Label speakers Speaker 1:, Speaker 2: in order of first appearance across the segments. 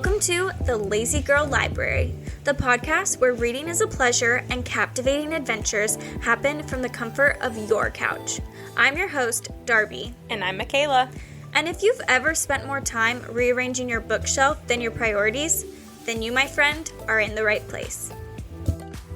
Speaker 1: Welcome to The Lazy Girl Library, the podcast where reading is a pleasure and captivating adventures happen from the comfort of your couch. I'm your host, Darby.
Speaker 2: And I'm Michaela.
Speaker 1: And if you've ever spent more time rearranging your bookshelf than your priorities, then you, my friend, are in the right place.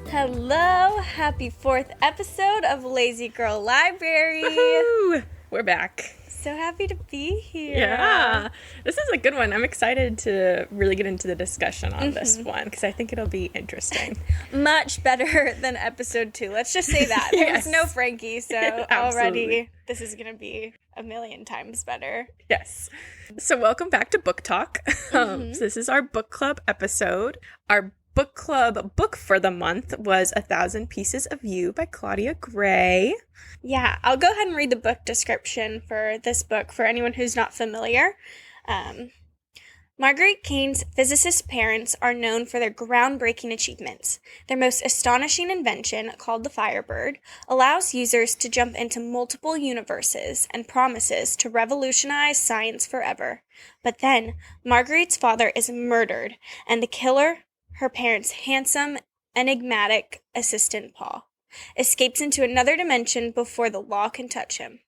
Speaker 1: Hello, happy 4th episode of Lazy Girl Library.
Speaker 2: Woohoo! We're back.
Speaker 1: So happy to be here.
Speaker 2: Yeah, this is a good one. I'm excited to really get into the discussion on this one because I think it'll be interesting.
Speaker 1: Much better than episode 2. Let's just say that. There was no Frankie, so already this is going to be a million times better.
Speaker 2: Yes. So welcome back to Book Talk. So this is our book club episode. Our book club book for the month was 1,000 Pieces of You by Claudia Gray.
Speaker 1: Yeah, I'll go ahead and read the book description for this book for anyone who's not familiar. Marguerite Kane's physicist parents are known for their groundbreaking achievements. Their most astonishing invention, called the Firebird, allows users to jump into multiple universes and promises to revolutionize science forever. But then, Marguerite's father is murdered, and the killer, her parents' handsome, enigmatic assistant Paul, escapes into another dimension before the law can touch him.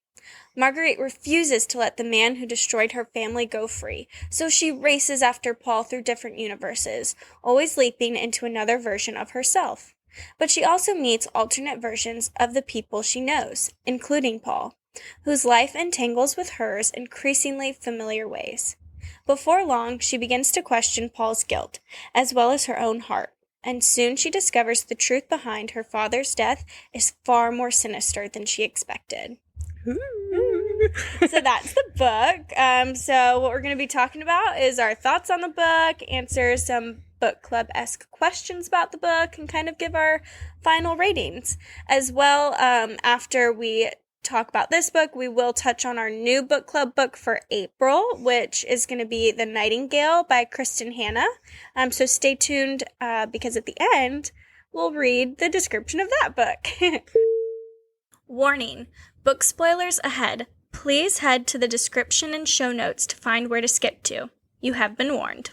Speaker 1: Marguerite refuses to let the man who destroyed her family go free, so she races after Paul through different universes, always leaping into another version of herself. But she also meets alternate versions of the people she knows, including Paul, whose life entangles with hers increasingly familiar ways. Before long, she begins to question Paul's guilt, as well as her own heart. And soon she discovers the truth behind her father's death is far more sinister than she expected. So that's the book. So what we're going to be talking about is our thoughts on the book, answer some book club-esque questions about the book, and kind of give our final ratings. As well, after we talk about this book, we will touch on our new book club book for April, which is going to be The Nightingale by Kristen Hanna. So stay tuned because at the end, we'll read the description of that book. Warning, book spoilers ahead. Please head to the description and show notes to find where to skip to. You have been warned.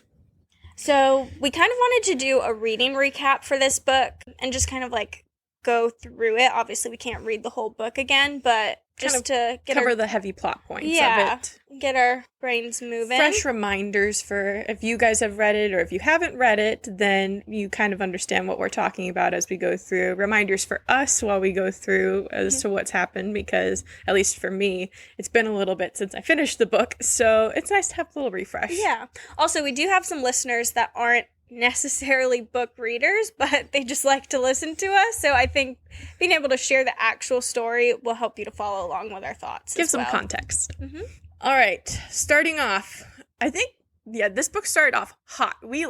Speaker 1: So we kind of wanted to do a reading recap for this book and just kind of like go through it. Obviously, we can't read the whole book again, but just to get
Speaker 2: cover the heavy plot points of it.
Speaker 1: Get our brains moving.
Speaker 2: Fresh reminders for if you guys have read it or if you haven't read it, then you kind of understand what we're talking about as we go through. Reminders for us while we go through as to what's happened, because at least for me, it's been a little bit since I finished the book, so it's nice to have a little refresh.
Speaker 1: Yeah. Also, we do have some listeners that aren't necessarily book readers, but they just like to listen to us. So I think being able to share the actual story will help you to follow along with our thoughts.
Speaker 2: Give some context. All right, starting off, I think, this book started off hot. We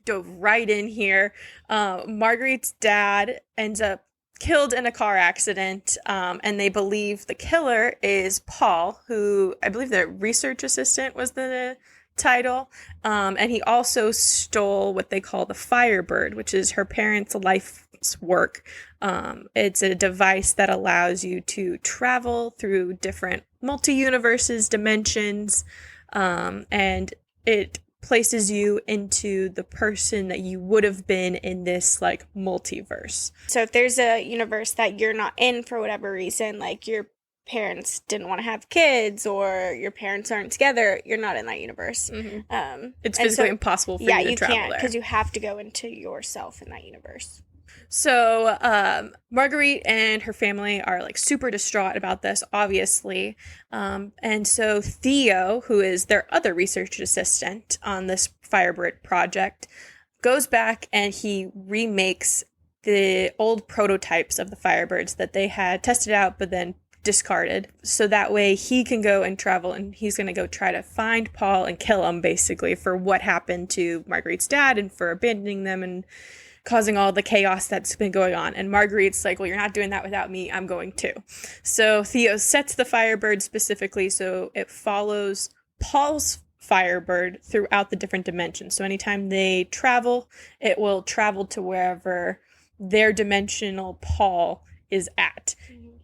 Speaker 2: dove right in here. Marguerite's dad ends up killed in a car accident, and they believe the killer is Paul, who I believe the research assistant was the title, and he also stole what they call the Firebird, which is her parents' life's work. It's a device that allows you to travel through different multi-universes, dimensions, and it places you into the person that you would have been in this multiverse.
Speaker 1: So if there's a universe that you're not in for whatever reason, like your parents didn't want to have kids or your parents aren't together, you're not in that universe.
Speaker 2: It's physically impossible for you to travel there. Yeah, you can't,
Speaker 1: because you have to go into yourself in that universe.
Speaker 2: So Marguerite and her family are super distraught about this, obviously. And so Theo, who is their other research assistant on this Firebird project, goes back and he remakes the old prototypes of the Firebirds that they had tested out but then discarded, so that way he can go and travel, and he's going to go try to find Paul and kill him, basically, for what happened to Marguerite's dad and for abandoning them and causing all the chaos that's been going on. And Marguerite's like, well, you're not doing that without me, I'm going to. So Theo sets the Firebird specifically so it follows Paul's Firebird throughout the different dimensions. So anytime they travel, it will travel to wherever their dimensional Paul is at.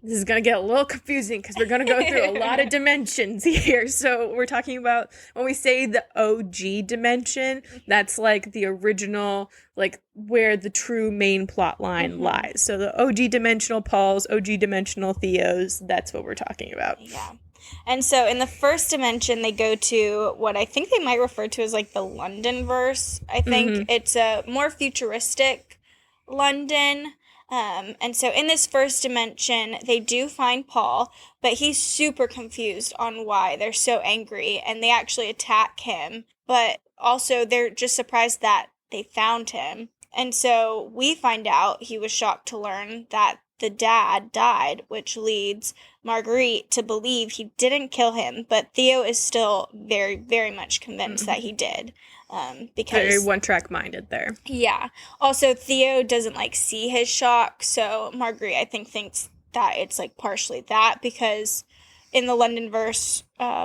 Speaker 2: this is going to get a little confusing because we're going to go through a lot of dimensions here. So we're talking about, when we say the OG dimension, that's like the original, like where the true main plot line lies. So the OG dimensional Pauls, OG dimensional Theos, that's what we're talking about.
Speaker 1: Yeah. And so in the first dimension, they go to what I think they might refer to as like the Londonverse. I think it's a more futuristic London. And so in this first dimension, they do find Paul, but he's super confused on why they're so angry, and they actually attack him. But also they're just surprised that they found him. And so we find out he was shocked to learn that the dad died, which leads Marguerite to believe he didn't kill him, but Theo is still very, very much convinced that he did. Because
Speaker 2: very one-track minded there.
Speaker 1: Yeah. Also, Theo doesn't, like, see his shock, so Marguerite, I think, thinks that it's, like, partially that, because in the Londonverse,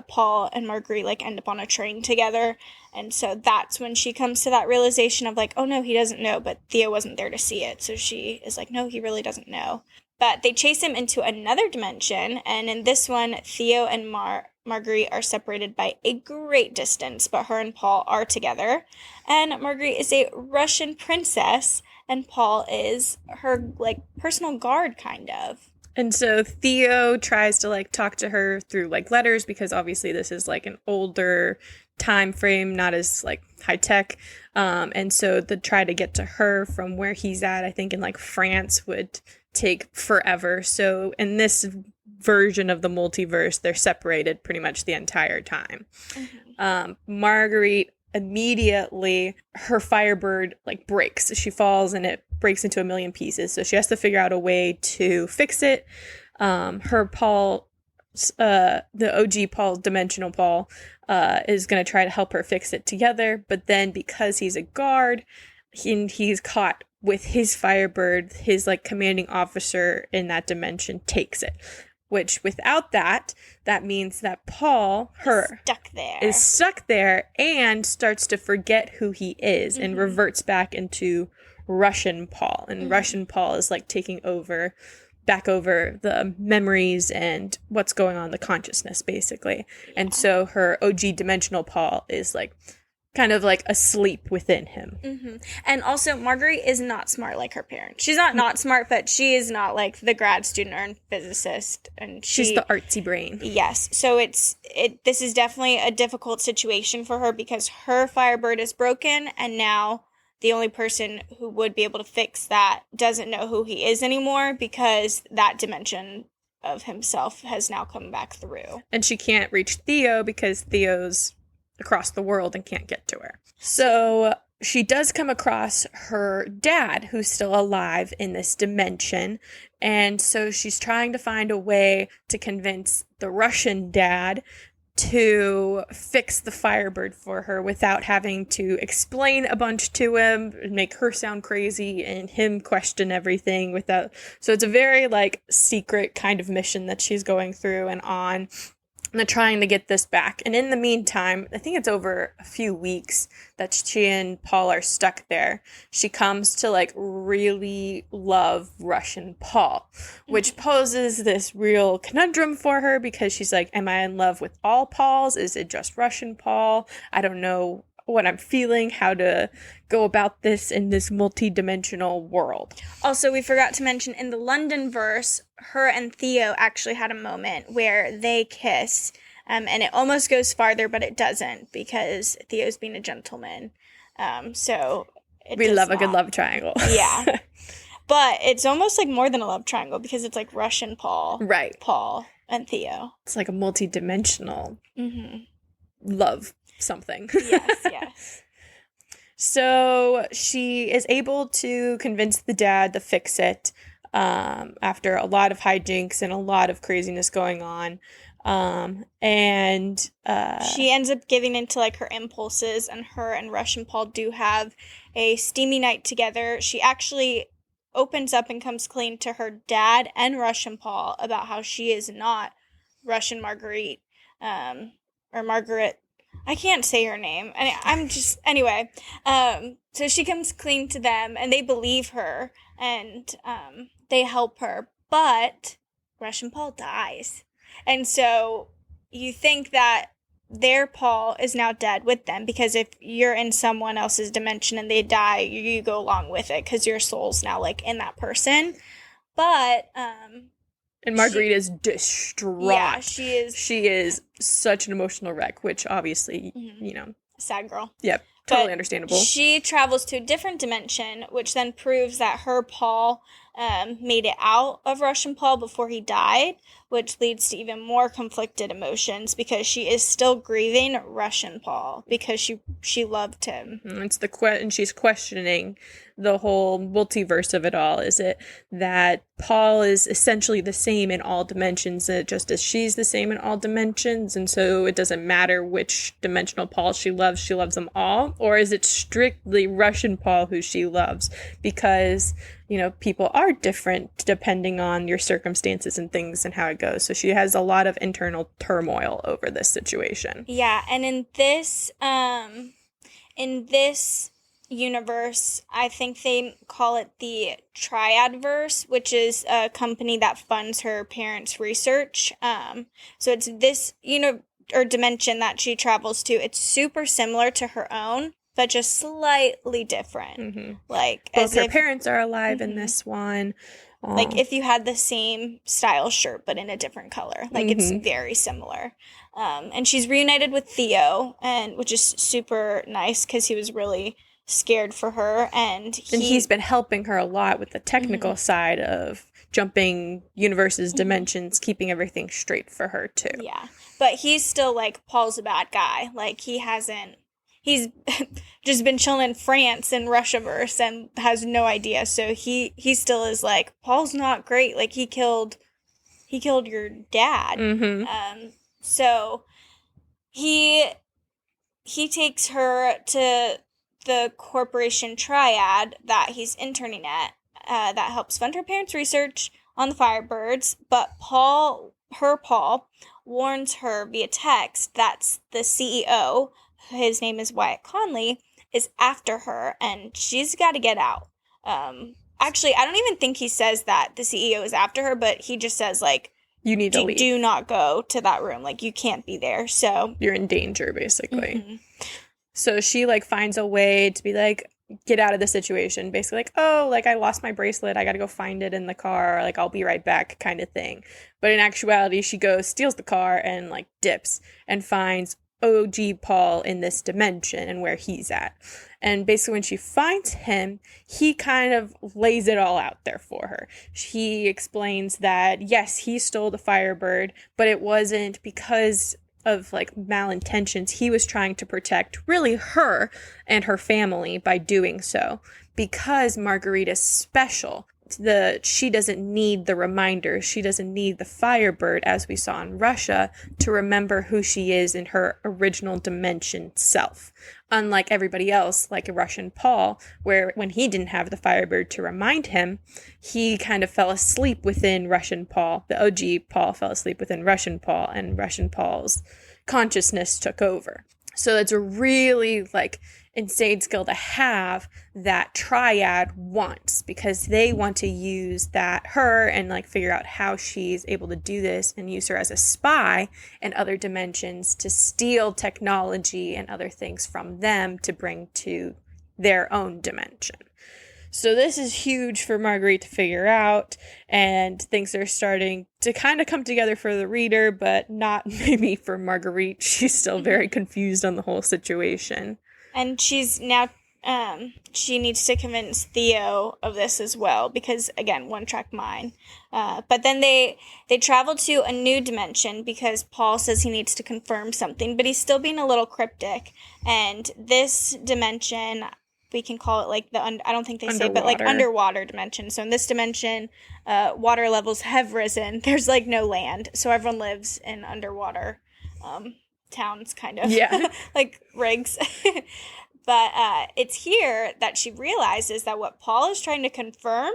Speaker 1: Paul and Marguerite, like, end up on a train together, and so that's when she comes to that realization of, like, oh, no, he doesn't know, but Theo wasn't there to see it, so she is like, no, he really doesn't know. But they chase him into another dimension, and in this one, Theo and Marguerite are separated by a great distance, but her and Paul are together. And Marguerite is a Russian princess, and Paul is her, like, personal guard, kind of.
Speaker 2: And so Theo tries to, like, talk to her through, like, letters, because obviously this is, like, an older time frame, not as, like, high tech. And so to try to get to her from where he's at, I think in, like, France would take forever. So in this version of the multiverse, they're separated pretty much the entire time. Marguerite immediately, her Firebird, like, breaks. She falls and it breaks into a million pieces. So she has to figure out a way to fix it. Her Paul, the OG Paul, dimensional Paul, is going to try to help her fix it together. But then because he's a guard, he's caught with his Firebird, his, like, commanding officer in that dimension takes it. Which, without that means that Paul, is stuck there and starts to forget who he is and reverts back into Russian Paul. And Russian Paul is, like, taking back over the memories and what's going on in the consciousness, basically. Yeah. And so her OG dimensional Paul is, like, kind of, like, asleep within him.
Speaker 1: And also, Marguerite is not smart like her parents. She's not smart, but she is not, like, the grad student or physicist. And
Speaker 2: she's the artsy brain.
Speaker 1: Yes. So this is definitely a difficult situation for her because her Firebird is broken, and now the only person who would be able to fix that doesn't know who he is anymore because that dimension of himself has now come back through.
Speaker 2: And she can't reach Theo because Theo's across the world and can't get to her. So she does come across her dad, who's still alive in this dimension. And so she's trying to find a way to convince the Russian dad to fix the Firebird for her without having to explain a bunch to him, make her sound crazy, and him question everything So it's a very, like, secret kind of mission that she's going through and on. And trying to get this back. And in the meantime, I think it's over a few weeks that she and Paul are stuck there. She comes to, like, really love Russian Paul, which poses this real conundrum for her because she's like, am I in love with all Pauls? Is it just Russian Paul? I don't know what I'm feeling, how to go about this in this multi-dimensional world.
Speaker 1: Also, we forgot to mention in the Londonverse, her and Theo actually had a moment where they kiss, and it almost goes farther, but it doesn't because Theo's being a gentleman. So
Speaker 2: we love a good love triangle.
Speaker 1: Yeah. But it's almost like more than a love triangle because it's like Russian Paul,
Speaker 2: right?
Speaker 1: Paul and Theo.
Speaker 2: It's like a multi-dimensional love something.
Speaker 1: Yes.
Speaker 2: So she is able to convince the dad to fix it after a lot of hijinks and a lot of craziness going on. She
Speaker 1: ends up giving into, like, her impulses, and her and Russian Paul do have a steamy night together. She actually opens up and comes clean to her dad and Russian Paul about how she is not Russian Marguerite, or Margaret. I can't say her name. Anyway. So she comes clean to them, and they believe her, and they help her. But Russian Paul dies. And so you think that their Paul is now dead with them, because if you're in someone else's dimension and they die, you go along with it because your soul's now like in that person. But
Speaker 2: and Marguerite is distraught.
Speaker 1: Yeah, she is.
Speaker 2: She is such an emotional wreck, which obviously,
Speaker 1: sad girl.
Speaker 2: Yep, totally understandable.
Speaker 1: She travels to a different dimension, which then proves that her Paul made it out of Russian Paul before he died, which leads to even more conflicted emotions because she is still grieving Russian Paul because she loved him.
Speaker 2: It's and she's questioning the whole multiverse of it all. Is it that Paul is essentially the same in all dimensions, just as she's the same in all dimensions, and so it doesn't matter which dimensional Paul she loves them all? Or is it strictly Russian Paul who she loves? Because people are different depending on your circumstances and things and how it goes. So she has a lot of internal turmoil over this situation.
Speaker 1: Yeah, and in this universe, I think they call it the Triadverse, which is a company that funds her parents' research. So it's this or dimension that she travels to. It's super similar to her own, but just slightly different.
Speaker 2: Mm-hmm.
Speaker 1: Like
Speaker 2: both her parents are alive in this one.
Speaker 1: Like if you had the same style shirt but in a different color. Like it's very similar. And she's reunited with Theo, which is super nice because he was really scared for her, and
Speaker 2: he's been helping her a lot with the technical side of jumping universes, dimensions, keeping everything straight for her too.
Speaker 1: Yeah, but he's still like, Paul's a bad guy. Like he's just been chilling in France and Russiaverse and has no idea. So he still is like, Paul's not great. Like he killed your dad. So he takes her to the corporation Triad that he's interning at, that helps fund her parents' research on the Firebirds. But Paul warns her via text that the CEO, his name is Wyatt Conley, is after her, and she's got to get out. Actually, I don't even think he says that the CEO is after her, but he just says, like,
Speaker 2: you need to leave.
Speaker 1: Do not go to that room. Like, you can't be there. So
Speaker 2: you're in danger, basically. So she, like, finds a way to be like, get out of the situation. Basically, like, oh, like, I lost my bracelet. I got to go find it in the car. Like, I'll be right back kind of thing. But in actuality, she goes, steals the car, and, like, dips and finds OG Paul in this dimension and where he's at. And basically when she finds him, he kind of lays it all out there for her. He explains that, yes, he stole the Firebird, but it wasn't because of like malintentions. He was trying to protect really her and her family by doing so, because Marguerite is special. She doesn't need the reminder. She doesn't need the Firebird, as we saw in Russia, to remember who she is in her original dimension self. Unlike everybody else, like a Russian Paul, where when he didn't have the Firebird to remind him, he kind of fell asleep within Russian Paul. The OG Paul fell asleep within Russian Paul, and Russian Paul's consciousness took over. So it's a really, like, insane skill to have that Triad wants, because they want to use her and like figure out how she's able to do this and use her as a spy in other dimensions to steal technology and other things from them to bring to their own dimension. So this is huge for Marguerite to figure out, and things are starting to kind of come together for the reader, but not maybe for Marguerite. She's still very confused on the whole situation.
Speaker 1: And she's now, she needs to convince Theo of this as well, because, again, one-track mind. But then they travel to a new dimension because Paul says he needs to confirm something, but he's still being a little cryptic. And this dimension, we can call it like I don't think they say, but like underwater dimension. So in this dimension, water levels have risen. There's like no land. So everyone lives in underwater towns, kind of.
Speaker 2: Yeah.
Speaker 1: Like rigs. But it's here that she realizes that what Paul is trying to confirm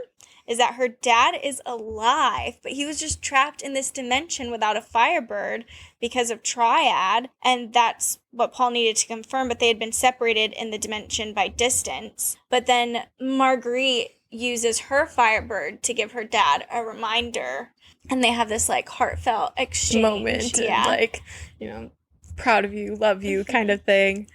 Speaker 1: is that her dad is alive, but he was just trapped in this dimension without a Firebird because of Triad, and that's what Paul needed to confirm, but they had been separated in the dimension by distance. But then Marguerite uses her Firebird to give her dad a reminder, and they have this like heartfelt exchange
Speaker 2: moment, and like, proud of you, love you kind of thing.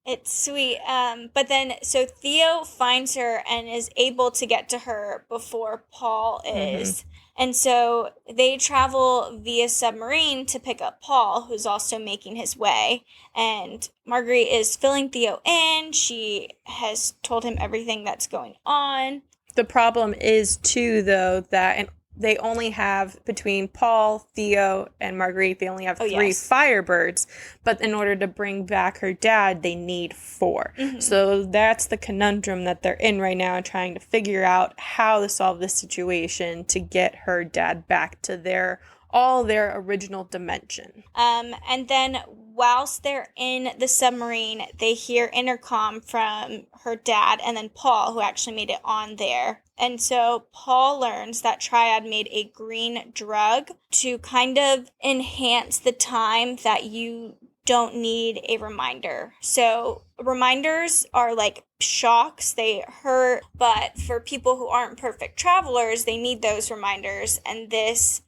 Speaker 1: It's sweet. But then, so Theo finds her and is able to get to her before Paul is. And so they travel via submarine to pick up Paul, who's also making his way. And Marguerite is filling Theo in. She has told him everything that's going on.
Speaker 2: The problem is, too, though, that they only have, between Paul, Theo, and Marguerite, they only have 3 Firebirds. But in order to bring back her dad, they need 4. So that's the conundrum that they're in right now, trying to figure out how to solve this situation to get her dad back to their original dimension.
Speaker 1: And then whilst they're in the submarine, they hear intercom from her dad and then Paul, who actually made it on there. And so Paul learns that Triad made a green drug to kind of enhance the time that you don't need a reminder. So reminders are like shocks, they hurt, but for people who aren't perfect travelers, they need those reminders. And this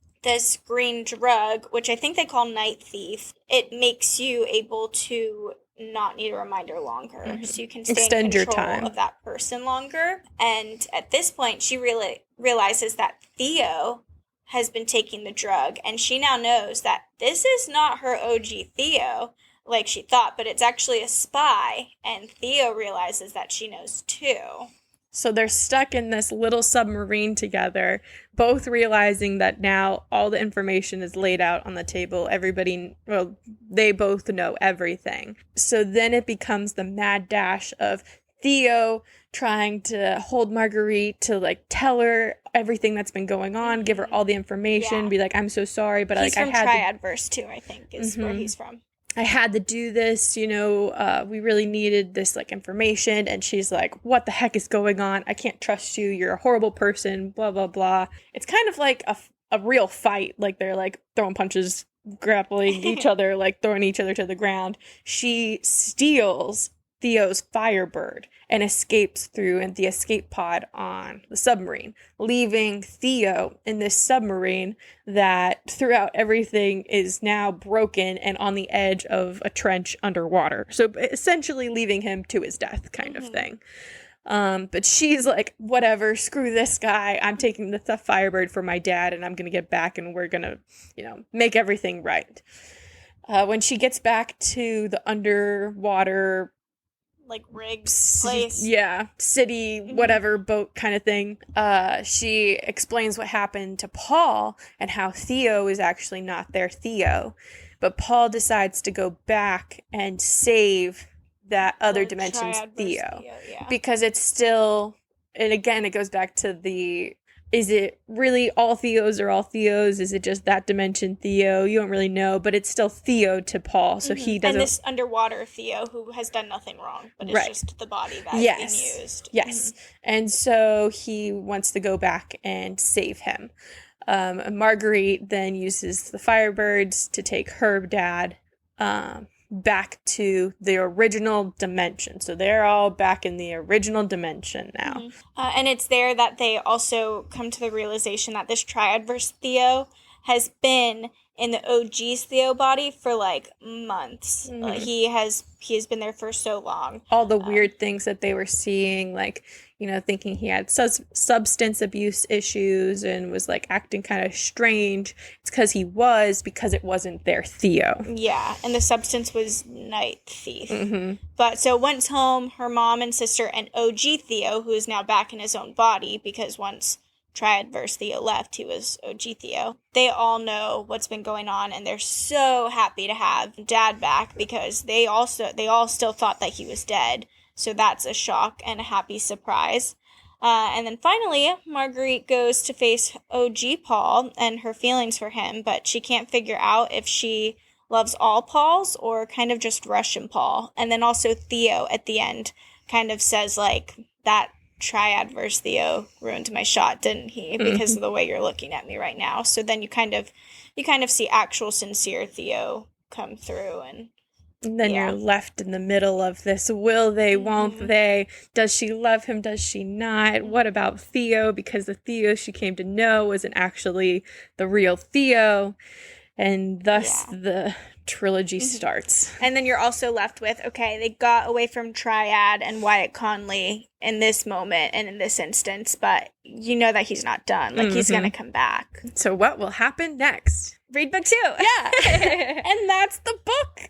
Speaker 1: green drug, which I think they call Night Thief, it makes you able to not need a reminder longer. So you can stay
Speaker 2: Extend
Speaker 1: in
Speaker 2: your
Speaker 1: control
Speaker 2: time
Speaker 1: of that person longer. And at this point, she really realizes that Theo has been taking the drug, and she now knows that this is not her OG Theo like she thought, but it's actually a spy, and Theo realizes that she knows too.
Speaker 2: So they're stuck in this little submarine together, both realizing that now all the information is laid out on the table. They both know everything. So then it becomes the mad dash of Theo trying to hold Marguerite to like tell her everything that's been going on, give her all the information, be like, I'm so sorry, but
Speaker 1: he's
Speaker 2: like
Speaker 1: from
Speaker 2: I had
Speaker 1: Triadverse too, I think, is where he's from.
Speaker 2: I had to do this, we really needed this, like, information, and she's like, what the heck is going on? I can't trust you, you're a horrible person, blah, blah, blah. It's kind of like a real fight, like, they're, like, throwing punches, grappling each other, like, throwing each other to the ground. She steals Theo's Firebird and escapes through the escape pod on the submarine, leaving Theo in this submarine that throughout everything is now broken and on the edge of a trench underwater. So essentially leaving him to his death kind of thing. But she's like, whatever, screw this guy. I'm taking the Firebird for my dad, and I'm going to get back, and we're going to, make everything right. When she gets back to the underwater
Speaker 1: like rigged place.
Speaker 2: Yeah, city, whatever, boat kind of thing. She explains what happened to Paul and how Theo is actually not their Theo. But Paul decides to go back and save that other dimension's Theo. Because it's still, and again, it goes back to is it really all Theos are all Theos? Is it just that dimension Theo? You don't really know, but it's still Theo to Paul, so he doesn't...
Speaker 1: And this underwater Theo who has done nothing wrong, but it's just the body that is being used.
Speaker 2: Yes, and so he wants to go back and save him. Marguerite then uses the Firebirds to take her dad back to the original dimension. So they're all back in the original dimension now.
Speaker 1: And it's there that they also come to the realization that this Triadverse Theo has been in the OG's Theo body for like months. He has been there for so long.
Speaker 2: All the weird things that they were seeing, like, thinking he had substance abuse issues and was like acting kind of strange. It's because it wasn't their Theo. Yeah,
Speaker 1: and the substance was Night Thief. But so once home, her mom and sister and OG Theo, who is now back in his own body, because once Triadverse Theo left, he was OG Theo. They all know what's been going on, and they're so happy to have Dad back because they all still thought that he was dead. So that's a shock and a happy surprise. And then finally, Marguerite goes to face OG Paul and her feelings for him, but she can't figure out if she loves all Pauls or kind of just Russian Paul. And then also Theo at the end kind of says, like, that Triadverse Theo ruined my shot, didn't he? Because of the way you're looking at me right now. So then you kind of see actual sincere Theo come through, and
Speaker 2: And then
Speaker 1: Yeah.
Speaker 2: you're left in the middle of this. Will they, won't
Speaker 1: Mhm.
Speaker 2: they? Does she love him? Does she not? What about Theo? Because the Theo she came to know wasn't actually the real Theo. And thus
Speaker 1: Yeah.
Speaker 2: the trilogy
Speaker 1: Mhm.
Speaker 2: starts.
Speaker 1: And then you're also left with, okay, they got away from Triad and Wyatt Conley in this moment and in this instance, but you know that he's not done. Like, he's going to come back.
Speaker 2: So what will happen next?
Speaker 1: Read book 2.
Speaker 2: Yeah. And that's the book.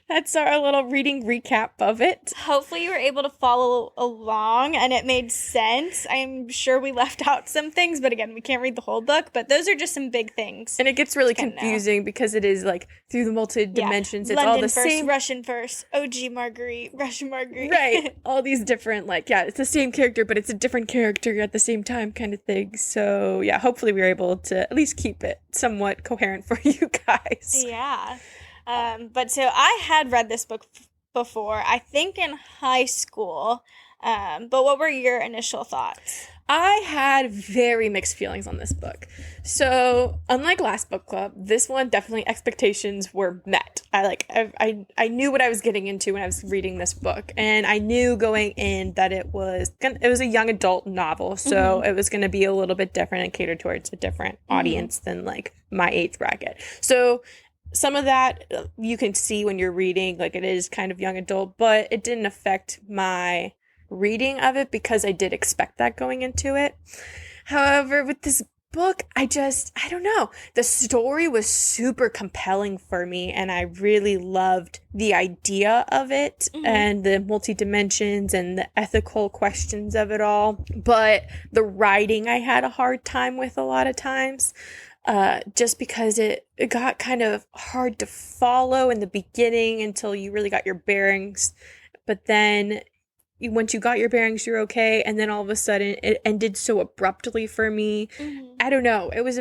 Speaker 2: That's our little reading recap of it.
Speaker 1: Hopefully you were able to follow along and it made sense. I'm sure we left out some things, but again, we can't read the whole book, but those are just some big things.
Speaker 2: And it gets really confusing because it is like through the multi-dimensions.
Speaker 1: Yeah.
Speaker 2: It's
Speaker 1: London
Speaker 2: all the
Speaker 1: first,
Speaker 2: same.
Speaker 1: Russian first, OG Marguerite, Russian Marguerite.
Speaker 2: Right. All these different, like, yeah, it's the same character, but it's a different character at the same time kind of thing. So, yeah, hopefully we were able to at least keep it somewhat coherent for you guys.
Speaker 1: Yeah. But so I had read this book before, I think in high school. But what were your initial thoughts?
Speaker 2: I had very mixed feelings on this book. So, unlike last book club, this one definitely expectations were met. I knew what I was getting into when I was reading this book, and I knew going in that it was a young adult novel, so it was going to be a little bit different and catered towards a different audience than like my age bracket. So, some of that you can see when you're reading, like it is kind of young adult, but it didn't affect my reading of it because I did expect that going into it. However, with this book, I don't know. The story was super compelling for me, and I really loved the idea of it and the multi-dimensions and the ethical questions of it all. But the writing I had a hard time with a lot of times. Just because it got kind of hard to follow in the beginning until you really got your bearings. But then once you got your bearings, you're okay. And then all of a sudden it ended so abruptly for me. I don't know. It was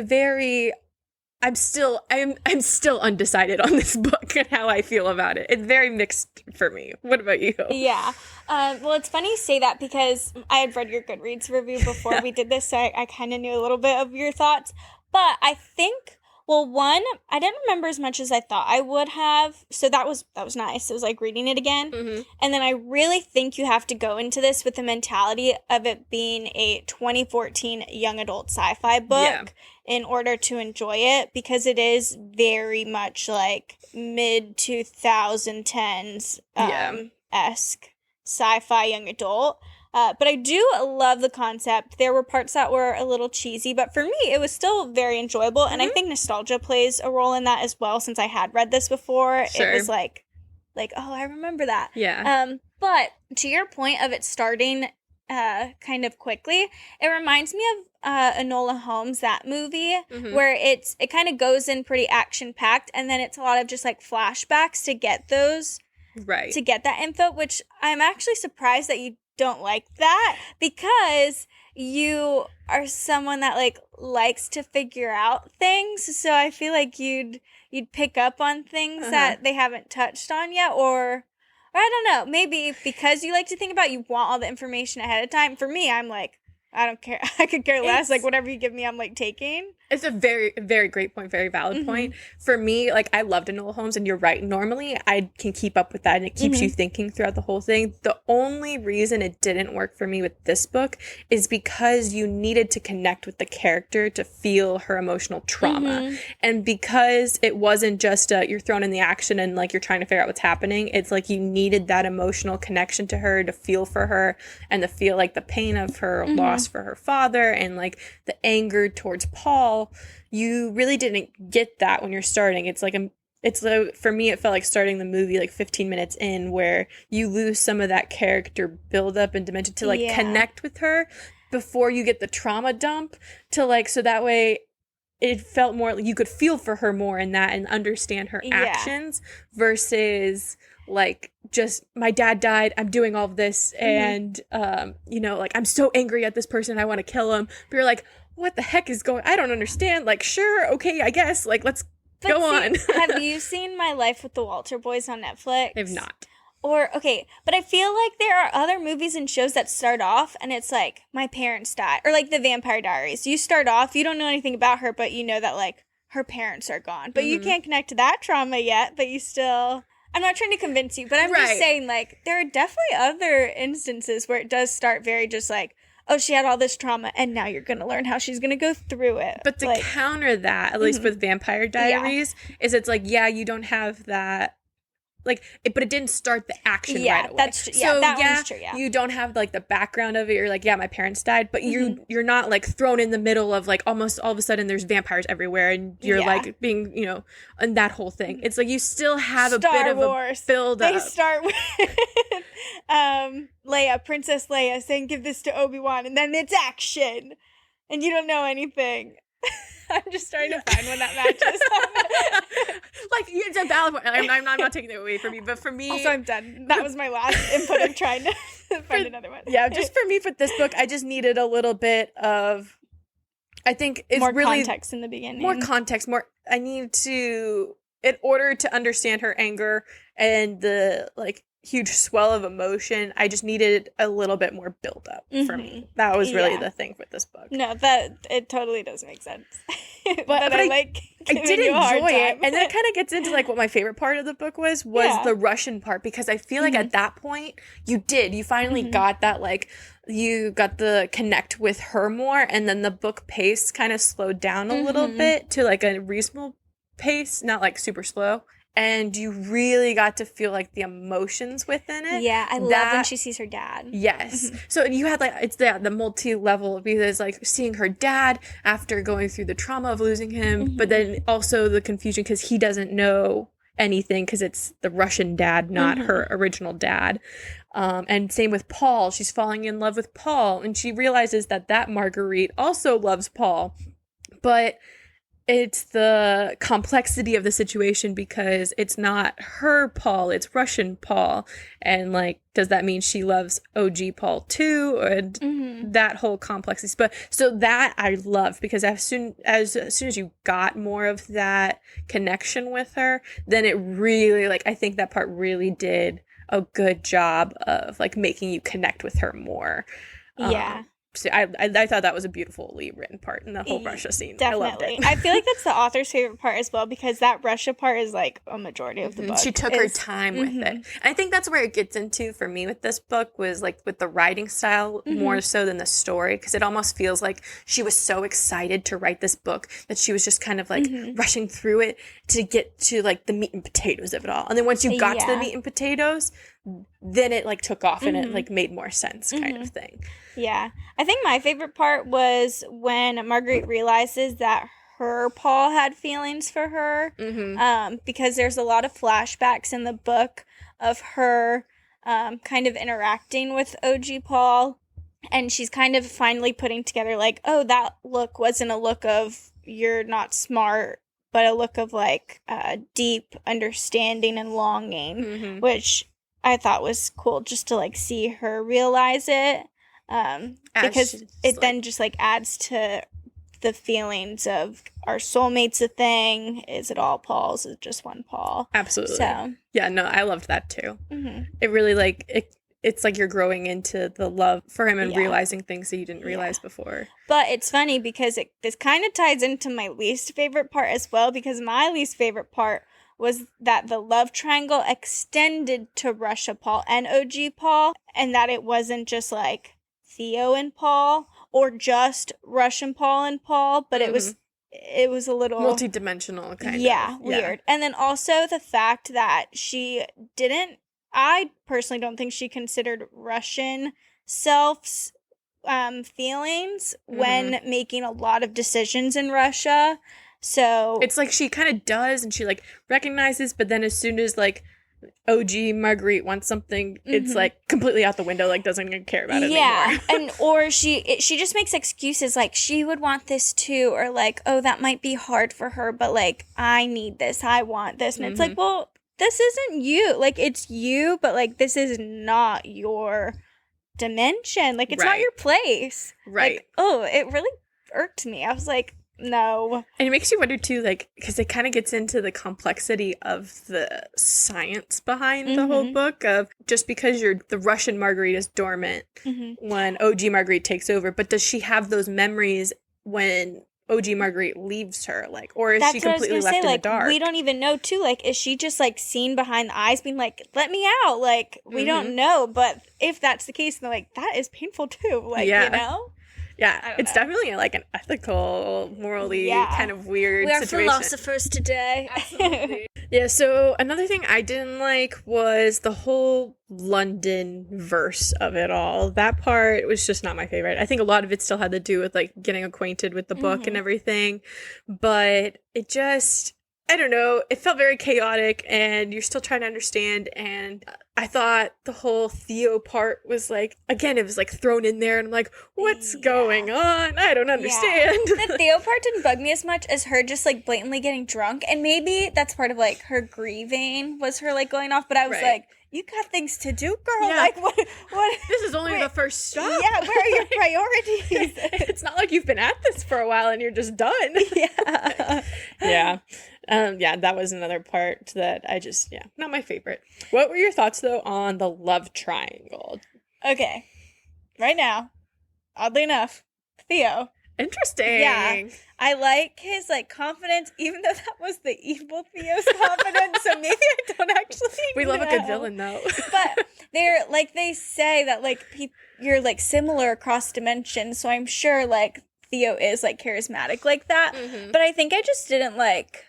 Speaker 2: I'm still undecided on this book and how I feel about it. It's very mixed for me. What about you?
Speaker 1: Yeah. Well, it's funny you say that because I had read your Goodreads review before we did this, so I kind of knew a little bit of your thoughts. But I think, well, one, I didn't remember as much as I thought I would have. So that was nice. It was like reading it again. And then I really think you have to go into this with the mentality of it being a 2014 young adult sci-fi book in order to enjoy it, because it is very much like mid 2010s esque sci-fi young adult. But I do love the concept. There were parts that were a little cheesy, but for me, it was still very enjoyable. And I think nostalgia plays a role in that as well, since I had read this before. Sure. It was like, oh, I remember that.
Speaker 2: Yeah.
Speaker 1: But to your point of it starting kind of quickly, it reminds me of Enola Holmes, that movie, where it kind of goes in pretty action-packed, and then it's a lot of just like flashbacks to get those, to get that info, which I'm actually surprised that you don't like that, because you are someone that like likes to figure out things, so I feel like you'd pick up on things that they haven't touched on yet, or I don't know, maybe because you like to think about it, you want all the information ahead of time. For me, I'm like, I don't care. I could care less. Like, whatever you give me, I'm like taking.
Speaker 2: It's a very, very great point, very valid point. For me, like, I loved Enola Holmes, and you're right. Normally, I can keep up with that, and it keeps you thinking throughout the whole thing. The only reason it didn't work for me with this book is because you needed to connect with the character to feel her emotional trauma. And because it wasn't just you're thrown in the action and, like, you're trying to figure out what's happening, it's like you needed that emotional connection to her, to feel for her, and to feel, like, the pain of her loss for her father, and, like, the anger towards Paul. You really didn't get that when you're starting. It's like for me, it felt like starting the movie like 15 minutes in, where you lose some of that character build up and dimension to like connect with her before you get the trauma dump, to like, so that way it felt more like you could feel for her more in that and understand her actions versus like just, my dad died, I'm doing all of this, and you know, like, I'm so angry at this person, I want to kill him, but you're like, what the heck is going, I don't understand, like, sure, okay, I guess, like, let's go on.
Speaker 1: Have you seen My Life with the Walter Boys on Netflix?
Speaker 2: I've not.
Speaker 1: Or, okay, but I feel like there are other movies and shows that start off and it's like, my parents died, or like The Vampire Diaries. You start off, you don't know anything about her, but you know that like her parents are gone, but you can't connect to that trauma yet, but you still I'm not trying to convince you, but I'm just saying, like, there are definitely other instances where it does start very just like, oh, she had all this trauma, and now you're going to learn how she's going to go through it.
Speaker 2: But to counter that, at least with Vampire Diaries, is it's like, yeah, you don't have that. Like, but it didn't start the action right away.
Speaker 1: That's true. Yeah, that one's true, yeah.
Speaker 2: You don't have, like, the background of it. You're like, yeah, my parents died. But you're not, like, thrown in the middle of, like, almost all of a sudden there's vampires everywhere. And you're, like, being, you know, and that whole thing. It's like you still have a bit of a build-up.
Speaker 1: They start with Leia, Princess Leia, saying, give this to Obi-Wan. And then it's action. And you don't know anything. I'm just trying to find when that matches.
Speaker 2: Like, it's a valid point. I'm not taking it away from you, but for me...
Speaker 1: Also, I'm done. That was my last input of trying to find another one.
Speaker 2: Yeah, just for me, with this book, I just needed a little bit of... I think it's
Speaker 1: more
Speaker 2: really...
Speaker 1: context in the beginning.
Speaker 2: More context. I need to... In order to understand her anger and the, like, huge swell of emotion, I just needed a little bit more build-up for me. That was really the thing with this book.
Speaker 1: No, it totally does make sense. but
Speaker 2: I
Speaker 1: did
Speaker 2: enjoy it. And then it kind of gets into, like, what my favorite part of the book was the Russian part, because I feel like at that point, you finally got that, like, you got the connect with her more, and then the book pace kind of slowed down a little bit to, like, a reasonable pace, not, like, super slow. And you really got to feel, like, the emotions within it.
Speaker 1: Yeah, I love when she sees her dad.
Speaker 2: Yes. So you had, like, it's the multi-level, because, like, seeing her dad after going through the trauma of losing him, but then also the confusion because he doesn't know anything because it's the Russian dad, not her original dad. And same with Paul. She's falling in love with Paul, and she realizes that Marguerite also loves Paul. But... it's the complexity of the situation because it's not her Paul, it's Russian Paul. And, like, does that mean she loves OG Paul too? And that whole complexity. But so that I love, because as soon as you got more of that connection with her, then it really, like, I think that part really did a good job of, like, making you connect with her more.
Speaker 1: Yeah.
Speaker 2: So I thought that was a beautifully written part in the whole Russia scene.
Speaker 1: Definitely.
Speaker 2: I loved it.
Speaker 1: I feel like that's the author's favorite part as well, because that Russia part is, like, a majority of the book.
Speaker 2: She took her time with it. And I think that's where it gets into for me with this book, was, like, with the writing style more so than the story, because it almost feels like she was so excited to write this book that she was just kind of, like, rushing through it to get to, like, the meat and potatoes of it all. And then once you got to the meat and potatoes, then it, like, took off and it, like, made more sense kind of thing.
Speaker 1: Yeah. I think my favorite part was when Marguerite realizes that her Paul had feelings for her, because there's a lot of flashbacks in the book of her kind of interacting with OG Paul, and she's kind of finally putting together, like, oh, that look wasn't a look of you're not smart, but a look of, like, deep understanding and longing, which I thought was cool just to, like, see her realize it. Because it then just, like, adds to the feelings of, are soulmates a thing? Is it all Pauls? Is it just one Paul?
Speaker 2: Absolutely.
Speaker 1: So
Speaker 2: yeah, no, I loved that too. It really, like, it's like you're growing into the love for him and realizing things that you didn't realize before.
Speaker 1: But it's funny because this kind of ties into my least favorite part as well, because my least favorite part was that the love triangle extended to Russia Paul and OG Paul, and that it wasn't just, like, Theo and Paul, or just Russian Paul and Paul, but it was a little
Speaker 2: multi-dimensional kind of.
Speaker 1: Yeah, weird. And then also the fact that I personally don't think she considered Russian self's feelings when making a lot of decisions in Russia. So
Speaker 2: it's like she kind of does, and she, like, recognizes, but then as soon as, like, OG Marguerite wants something, it's, like, completely out the window, like, doesn't even care about it anymore.
Speaker 1: And or she just makes excuses, like, she would want this too, or, like, oh, that might be hard for her, but, like, I need this, I want this. And it's like, well, this isn't you. Like, it's you, but, like, this is not your dimension. Like, it's not your place.
Speaker 2: Right.
Speaker 1: Like, oh, it really irked me. I was like, no.
Speaker 2: And it makes you wonder too, like, because it kind of gets into the complexity of the science behind the whole book of just because the Russian Marguerite is dormant when OG Marguerite takes over, but does she have those memories when OG Marguerite leaves her, like, or is
Speaker 1: That's
Speaker 2: she
Speaker 1: what I was
Speaker 2: completely
Speaker 1: gonna
Speaker 2: left
Speaker 1: say.
Speaker 2: in
Speaker 1: Like,
Speaker 2: the dark?
Speaker 1: we don't even know too. Like, is she just like seen behind the eyes, being like, "Let me out"? Like, we don't know. But if that's the case, then like that is painful too. Like,
Speaker 2: Yeah.
Speaker 1: you know.
Speaker 2: Yeah, it's definitely like an ethical, morally kind of weird
Speaker 1: we are
Speaker 2: situation.
Speaker 1: philosophers today.
Speaker 2: Absolutely. Yeah, so another thing I didn't like was the whole London verse of it all. That part was just not my favorite. I think a lot of it still had to do with like getting acquainted with the book and everything, but it just, I don't know, it felt very chaotic and you're still trying to understand, and I thought the whole Theo part was like, again, it was like thrown in there and I'm like, what's going on? I don't understand.
Speaker 1: The Theo part didn't bug me as much as her just like blatantly getting drunk, and maybe that's part of like her grieving was her like going off, but I was like, you got things to do, girl.
Speaker 2: Yeah.
Speaker 1: Like, what?
Speaker 2: This is only the first stop.
Speaker 1: Yeah, where are your priorities?
Speaker 2: It's not like you've been at this for a while and you're just done.
Speaker 1: Yeah.
Speaker 2: Yeah, that was another part that I just, not my favorite. What were your thoughts, though, on the love triangle?
Speaker 1: Okay. Right now, oddly enough, Theo.
Speaker 2: Interesting.
Speaker 1: Yeah. I like his, like, confidence, even though that was the evil Theo's confidence, so maybe I don't actually
Speaker 2: We love
Speaker 1: know.
Speaker 2: a good villain, though.
Speaker 1: But they're, like, they say that, like, you're, like, similar across dimensions, so I'm sure, like, Theo is, like, charismatic like that. Mm-hmm. But I think I just didn't, like,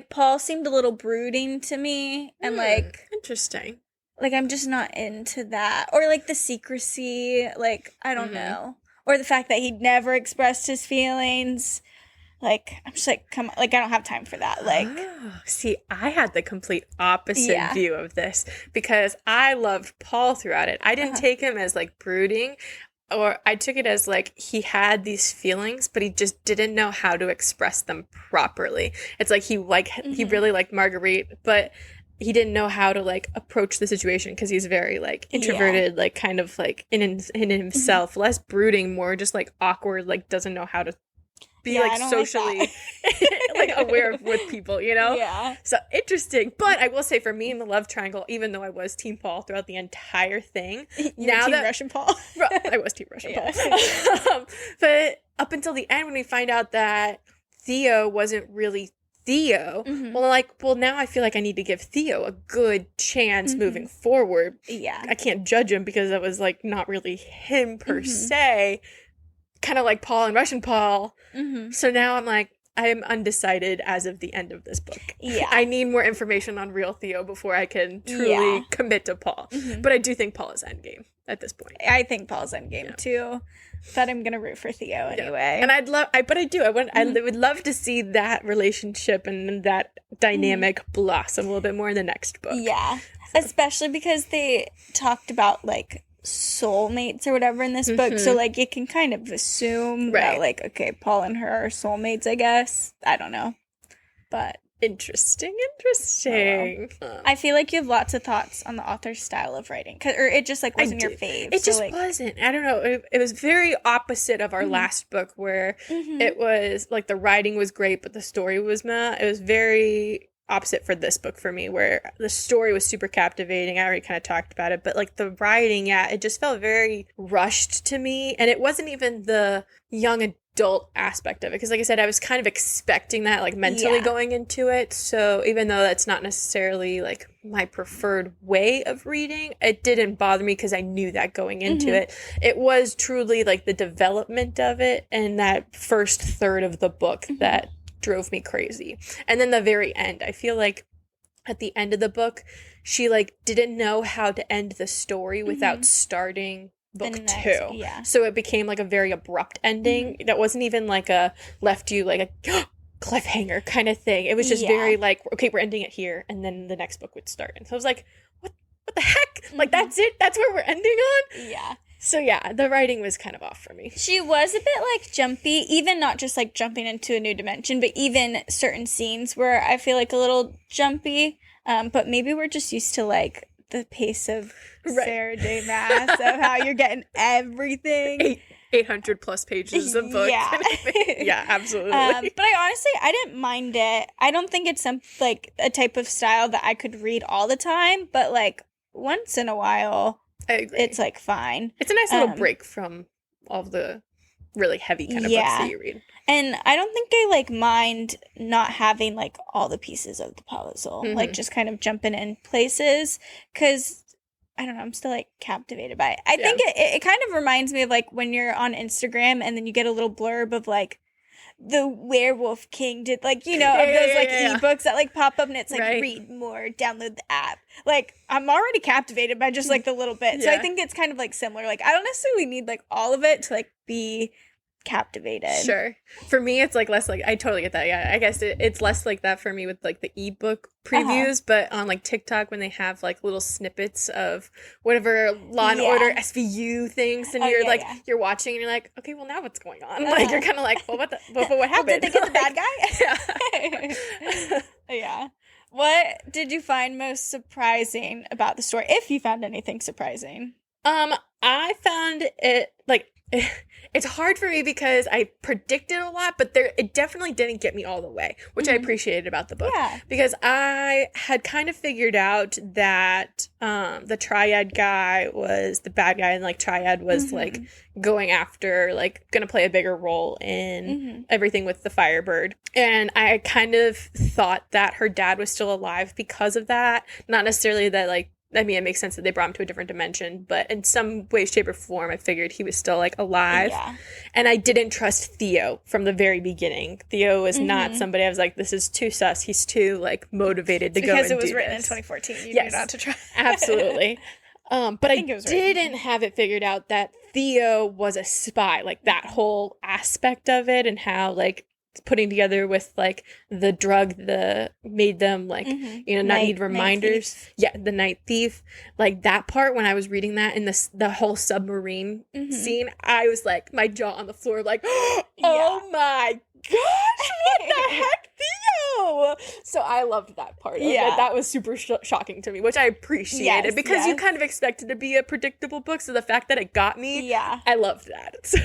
Speaker 1: Paul seemed a little brooding to me, and, like...
Speaker 2: Interesting.
Speaker 1: Like, I'm just not into that. Or, like, the secrecy, like, I don't know. Or the fact that he'd never expressed his feelings. Like, I'm just like, come on. Like, I don't have time for that. Like,
Speaker 2: see, I had the complete opposite view of this because I loved Paul throughout it. I didn't take him as, like, brooding, or I took it as, like, he had these feelings, but he just didn't know how to express them properly. It's like he really liked Marguerite, but he didn't know how to, like, approach the situation because he's very, like, introverted, like, kind of, like, in himself, less brooding, more just, like, awkward, like, doesn't know how to be, like, socially, like, aware with people, you know?
Speaker 1: Yeah.
Speaker 2: So, interesting. But I will say, for me in the love triangle, even though I was Team Paul throughout the entire thing,
Speaker 1: Team Russian Paul?
Speaker 2: I was Team Russian Paul. But up until the end, when we find out that Theo wasn't really Theo, well, now I feel like I need to give Theo a good chance moving forward.
Speaker 1: Yeah.
Speaker 2: I can't judge him because it was, like, not really him per se. Kind of like Paul and Russian Paul. So now I'm like, I am undecided as of the end of this book.
Speaker 1: Yeah.
Speaker 2: I need more information on real Theo before I can truly commit to Paul. But I do think Paul is endgame at this point.
Speaker 1: I think Paul's endgame too. But I'm gonna root for Theo anyway.
Speaker 2: And I would love to see that relationship and that dynamic blossom a little bit more in the next book.
Speaker 1: Yeah. Especially because they talked about, like, soulmates or whatever in this book, so, like, you can kind of assume that, like, okay, Paul and her are soulmates, I guess. I don't know. But
Speaker 2: Interesting.
Speaker 1: I feel like you have lots of thoughts on the author's style of writing, or it just, like, wasn't your fave.
Speaker 2: It just wasn't. I don't know. It was very opposite of our last book, where it was like the writing was great, but the story was meh. It was very opposite for this book for me, where the story was super captivating. I already kind of talked about it, but, like, the writing, it just felt very rushed to me, and it wasn't even the young adult aspect of it, because, like I said, I was kind of expecting that, like, mentally going into it. So even though that's not necessarily, like, my preferred way of reading, it didn't bother me because I knew that going into it. It was truly, like, the development of it and that first third of the book that drove me crazy. And then the very end, I feel like at the end of the book, she, like, didn't know how to end the story without starting book two. Yeah. So it became, like, a very abrupt ending that wasn't even, like, a left you, like, a cliffhanger kind of thing. It was just very, like, okay, we're ending it here, and then the next book would start. And so I was like, what the heck? Like, that's it? That's where we're ending on?
Speaker 1: Yeah.
Speaker 2: So, yeah, the writing was kind of off for me.
Speaker 1: She was a bit, like, jumpy, even not just, like, jumping into a new dimension, but even certain scenes where I feel like a little jumpy. But maybe we're just used to, like, the pace of Sarah J. Maas, of how you're getting everything.
Speaker 2: 800 plus pages of book.
Speaker 1: Yeah.
Speaker 2: Yeah, absolutely.
Speaker 1: But I didn't mind it. I don't think it's like a type of style that I could read all the time, but, like, once in a while,
Speaker 2: I agree.
Speaker 1: It's, like, fine.
Speaker 2: It's a nice little break from all of the really heavy kind of books that you read.
Speaker 1: And I don't think I, like, mind not having, like, all the pieces of the puzzle. Like, just kind of jumping in places. Because, I don't know, I'm still, like, captivated by it. I think it kind of reminds me of, like, when you're on Instagram and then you get a little blurb of, like, the Werewolf King did, like, you know, of those, like, ebooks that, like, pop up and it's, like, read more, download the app. Like, I'm already captivated by just, like, the little bit. So I think it's kind of, like, similar. Like, I don't necessarily need, like, all of it to, like, be captivated.
Speaker 2: Sure. For me, it's, like, less, like, I totally get that. Yeah, I guess it's less like that for me with, like, the ebook previews, but on, like, TikTok when they have, like, little snippets of whatever Law and Order SVU things, and you're you're watching and you're like, okay, well, now what's going on? Like, you're kind of like, well, what happened?
Speaker 1: Well, did they get the bad guy? Yeah. What did you find most surprising about the story, if you found anything surprising?
Speaker 2: I found it, like, it's hard for me because I predicted a lot, but it definitely didn't get me all the way, which I appreciated about the book. Yeah. Because I had kind of figured out that the Triad guy was the bad guy, and, like, Triad was like going after, like, gonna play a bigger role in everything with the Firebird. And I kind of thought that her dad was still alive because of that. Not necessarily that, like, I mean, it makes sense that they brought him to a different dimension, but in some way, shape, or form, I figured he was still, like, alive. Yeah. And I didn't trust Theo from the very beginning. Theo was not somebody I was like, this is too sus. He's too, like, motivated to go and do this. Because it was written in
Speaker 1: 2014. You knew not to try.
Speaker 2: Absolutely. But I didn't have it figured out that Theo was a spy. Like, that whole aspect of it, and how, like, putting together with, like, the drug made them, like, you know, not need reminders. The night thief. Like, that part, when I was reading that in the whole submarine scene, I was like, my jaw on the floor, like, oh my gosh, what the heck, Theo? So I loved that part of it. That was super shocking to me, which I appreciated, because you kind of expected to be a predictable book, so the fact that it got me, I loved that. So.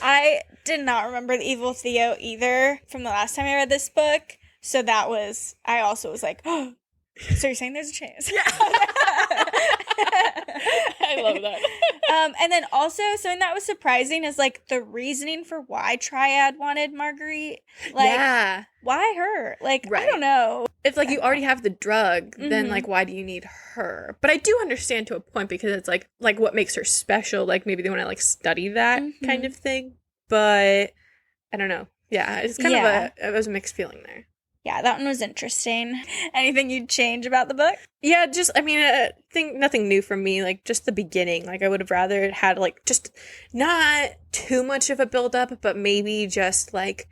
Speaker 1: I did not remember the evil Theo either from the last time I read this book, so I also was like, oh, so you're saying there's a chance?
Speaker 2: I love that.
Speaker 1: And then also something that was surprising is, like, the reasoning for why Triad wanted Marguerite. Like, why her? Like, I don't know.
Speaker 2: If, like, you already have the drug, then, like, why do you need her? But I do understand to a point, because it's like what makes her special. Like, maybe they want to, like, study that kind of thing. But I don't know. Yeah, it's kind of it was a mixed feeling there.
Speaker 1: Yeah, that one was interesting. Anything you'd change about the book?
Speaker 2: Yeah, just, I mean, I think nothing new from me. Like, just the beginning. Like, I would have rather it had, like, just not too much of a build-up, but maybe just, like,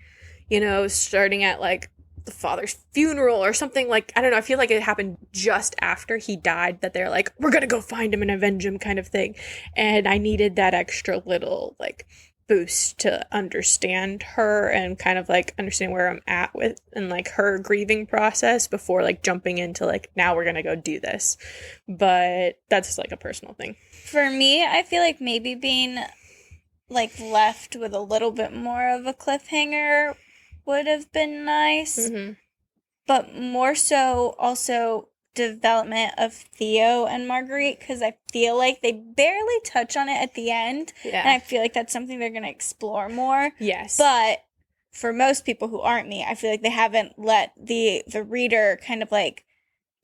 Speaker 2: you know, starting at, like, the father's funeral or something. Like, I don't know, I feel like it happened just after he died, that they're like, we're gonna go find him and avenge him kind of thing. And I needed that extra little, like, boost to understand her and kind of, like, understand where I'm at with, and, like, her grieving process before, like, jumping into, like, now we're gonna go do this. But that's, like, a personal thing.
Speaker 1: For me, I feel like maybe being, like, left with a little bit more of a cliffhanger would have been nice. But more so also development of Theo and Marguerite, because I feel like they barely touch on it at the end, and I feel like that's something they're going to explore more.
Speaker 2: Yes.
Speaker 1: But for most people who aren't me, I feel like they haven't let the reader kind of, like,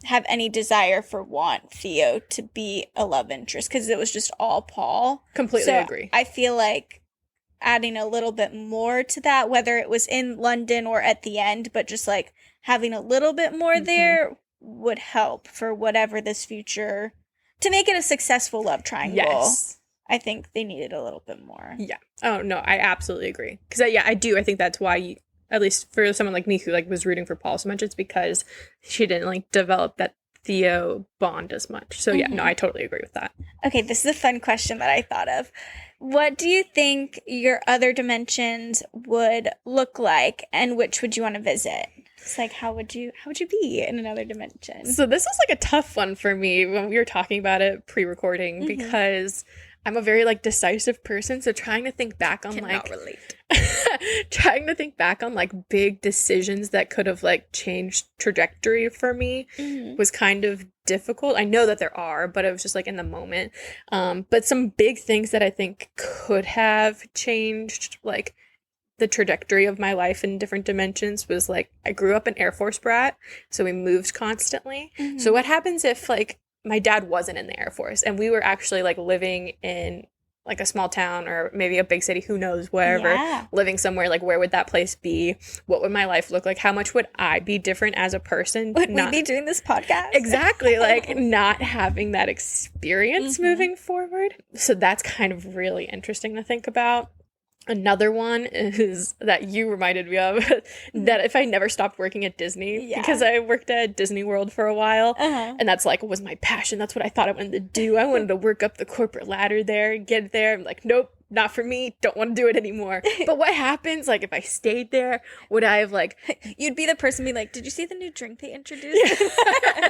Speaker 1: have any desire for Theo to be a love interest, because it was just all Paul.
Speaker 2: Completely agree.
Speaker 1: I feel like adding a little bit more to that, whether it was in London or at the end, but just, like, having a little bit more there would help for whatever this future, to make it a successful love triangle. Yes. I think they needed a little bit more.
Speaker 2: Yeah. Oh, no, I absolutely agree. Because, I do. I think that's why, at least for someone like me who, like, was rooting for Paul so much, it's because she didn't, like, develop that Theo bond as much. So, no, I totally agree with that.
Speaker 1: Okay, this is a fun question that I thought of. What do you think your other dimensions would look like, and which would you want to visit? It's like, how would you be in another dimension? So
Speaker 2: this was, like, a tough one for me when we were talking about it pre-recording, because I'm a very, like, decisive person. So trying to think back on, trying to think back on, like, big decisions that could have, like, changed trajectory for me was kind of difficult. I know that there are, but it was just, like, in the moment. But some big things that I think could have changed, like, the trajectory of my life in different dimensions was like, I grew up an Air Force brat, so we moved constantly. So what happens if like my dad wasn't in the Air Force and we were actually like living in like a small town or maybe a big city, who knows, wherever, living somewhere, like where would that place be? What would my life look like? How much would I be different as a person?
Speaker 1: Would we be doing this podcast?
Speaker 2: Exactly, like not having that experience moving forward. So that's kind of really interesting to think about. Another one is that you reminded me of, that if I never stopped working at Disney, because I worked at Disney World for a while, and that's like was my passion. That's what I thought I wanted to do. I wanted to work up the corporate ladder there, get there. I'm like, nope, not for me. Don't want to do it anymore. But what happens, like, if I stayed there, would I have, like...
Speaker 1: You'd be the person be like, did you see the new drink they introduced?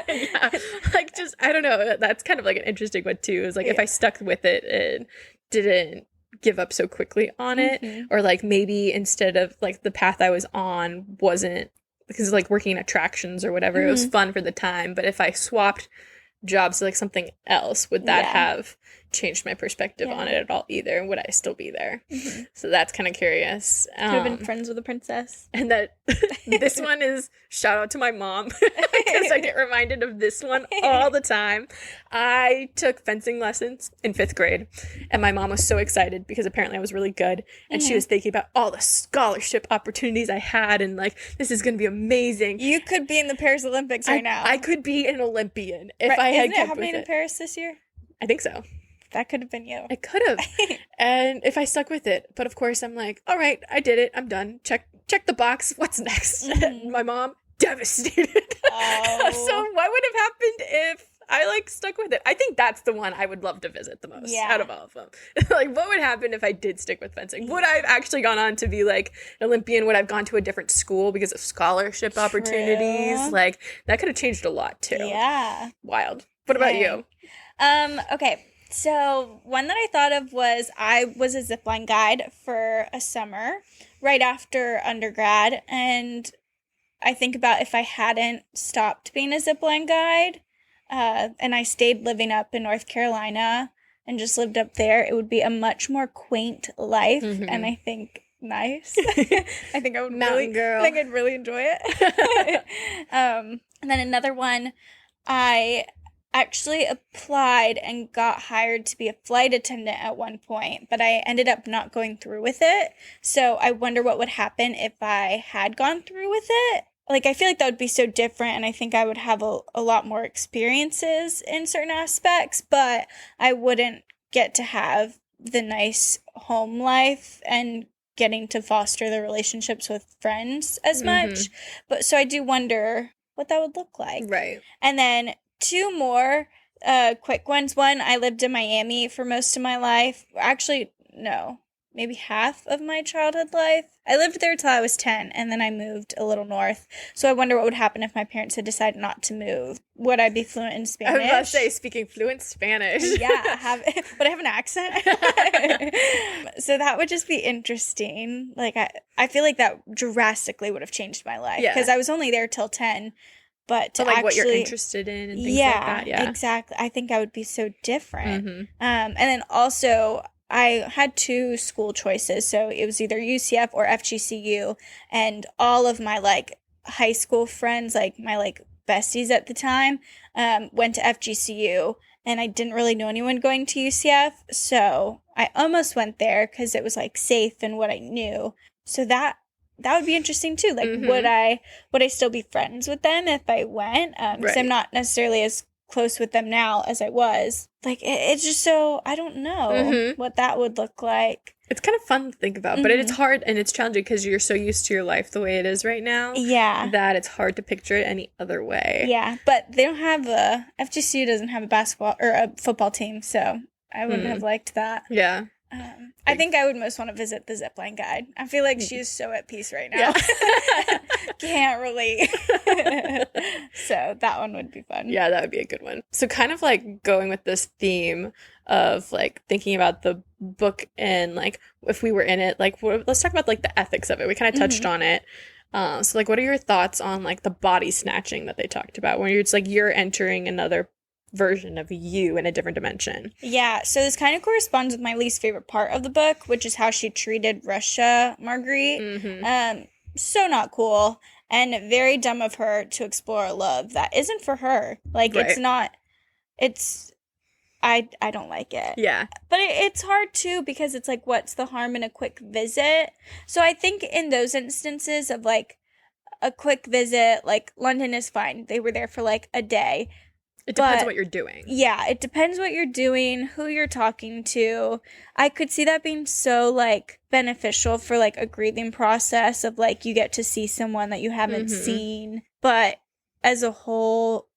Speaker 2: Yeah. Like, just, I don't know. That's kind of, like, an interesting one, too. Is, like, if I stuck with it and didn't give up so quickly on it, or, like, maybe instead of, like, the path I was on wasn't... Because, like, working in attractions or whatever, it was fun for the time. But if I swapped jobs to, like, something else, would that have changed my perspective on it at all either? And would I still be there? So that's kind of curious.
Speaker 1: Could have been friends with a princess.
Speaker 2: And that this one is shout out to my mom, because I get reminded of this one all the time. I took fencing lessons in 5th grade, and my mom was so excited because apparently I was really good, and she was thinking about all the scholarship opportunities I had, and like, this is going to be amazing.
Speaker 1: You could be in the Paris Olympics right now.
Speaker 2: I could be an Olympian if I had kept with it.
Speaker 1: Isn't it happening in Paris this year?
Speaker 2: I think so.
Speaker 1: That could have been you.
Speaker 2: I could have. And if I stuck with it. But of course, I'm like, all right, I did it. I'm done. Check the box. What's next? My mom, devastated.
Speaker 1: Oh.
Speaker 2: So what would have happened if I, like, stuck with it? I think that's the one I would love to visit the most out of all of them. Like, what would happen if I did stick with fencing? Would I have actually gone on to be, like, an Olympian? Would I have gone to a different school because of scholarship opportunities? Like, that could have changed a lot, too.
Speaker 1: Yeah.
Speaker 2: Wild. What about you?
Speaker 1: Okay. So one that I thought of was I was a zipline guide for a summer right after undergrad. And I think about if I hadn't stopped being a zipline guide and I stayed living up in North Carolina and just lived up there, it would be a much more quaint life. And I think nice. I think I would
Speaker 2: girl.
Speaker 1: I think I'd really enjoy it. And then another one, I actually applied and got hired to be a flight attendant at one point, but I ended up not going through with it. So I wonder what would happen if I had gone through with it. Like, I feel like that would be so different, and I think I would have a lot more experiences in certain aspects, but I wouldn't get to have the nice home life and getting to foster the relationships with friends as much. But so I do wonder what that would look like.
Speaker 2: Right.
Speaker 1: And then 2 more quick ones. One, I lived in Miami for most of my life. Actually, no, maybe half of my childhood life. I lived there till I was 10, and then I moved a little north. So I wonder what would happen if my parents had decided not to move. Would I be fluent in Spanish?
Speaker 2: I was about to say, speaking fluent Spanish.
Speaker 1: Yeah, would I have an accent? So that would just be interesting. Like, I feel like that drastically would have changed my life. Because I was only there till 10. But to
Speaker 2: like what you're interested in and things like that. Yeah,
Speaker 1: exactly. I think I would be so different. And then also, I had 2 school choices. So it was either UCF or FGCU. And all of my, like, high school friends, like, my, like, besties at the time, went to FGCU. And I didn't really know anyone going to UCF. So I almost went there because it was, like, safe and what I knew. So that would be interesting too. Like, would I still be friends with them if I went? Because I'm not necessarily as close with them now as I was. Like, it's just so, I don't know what that would look like.
Speaker 2: It's kind of fun to think about, but it's hard and it's challenging because you're so used to your life the way it is right now.
Speaker 1: Yeah.
Speaker 2: That it's hard to picture it any other way.
Speaker 1: Yeah, but they don't have FGCU doesn't have a basketball or a football team, so I wouldn't have liked that.
Speaker 2: Yeah.
Speaker 1: I think I would most want to visit the zipline guide. I feel like she's so at peace right now.
Speaker 2: Yeah.
Speaker 1: Can't relate. So that one would be fun.
Speaker 2: Yeah, that would be a good one. So kind of like going with this theme of like thinking about the book and like if we were in it, like let's talk about like the ethics of it. We kind of touched on it. So like what are your thoughts on like the body snatching that they talked about when you're just like you're entering another version of you in a different dimension.
Speaker 1: Yeah, so this kind of corresponds with my least favorite part of the book, which is how she treated Russia, Marguerite.
Speaker 2: Mm-hmm.
Speaker 1: So not cool, and very dumb of her to explore a love that isn't for her. Like,
Speaker 2: Right.
Speaker 1: it's not, it's, I don't like it.
Speaker 2: Yeah.
Speaker 1: But it's hard, too, because it's like, what's the harm in a quick visit? So I think in those instances of, like, a quick visit, like, London is fine. They were there for, like, a day.
Speaker 2: It depends
Speaker 1: But-
Speaker 2: on what you're doing.
Speaker 1: Yeah, it depends what you're doing, who you're talking to. I could see that being so, like, beneficial for, like, a grieving process of, like, you get to see someone that you haven't
Speaker 2: Mhm.
Speaker 1: seen. But as a whole,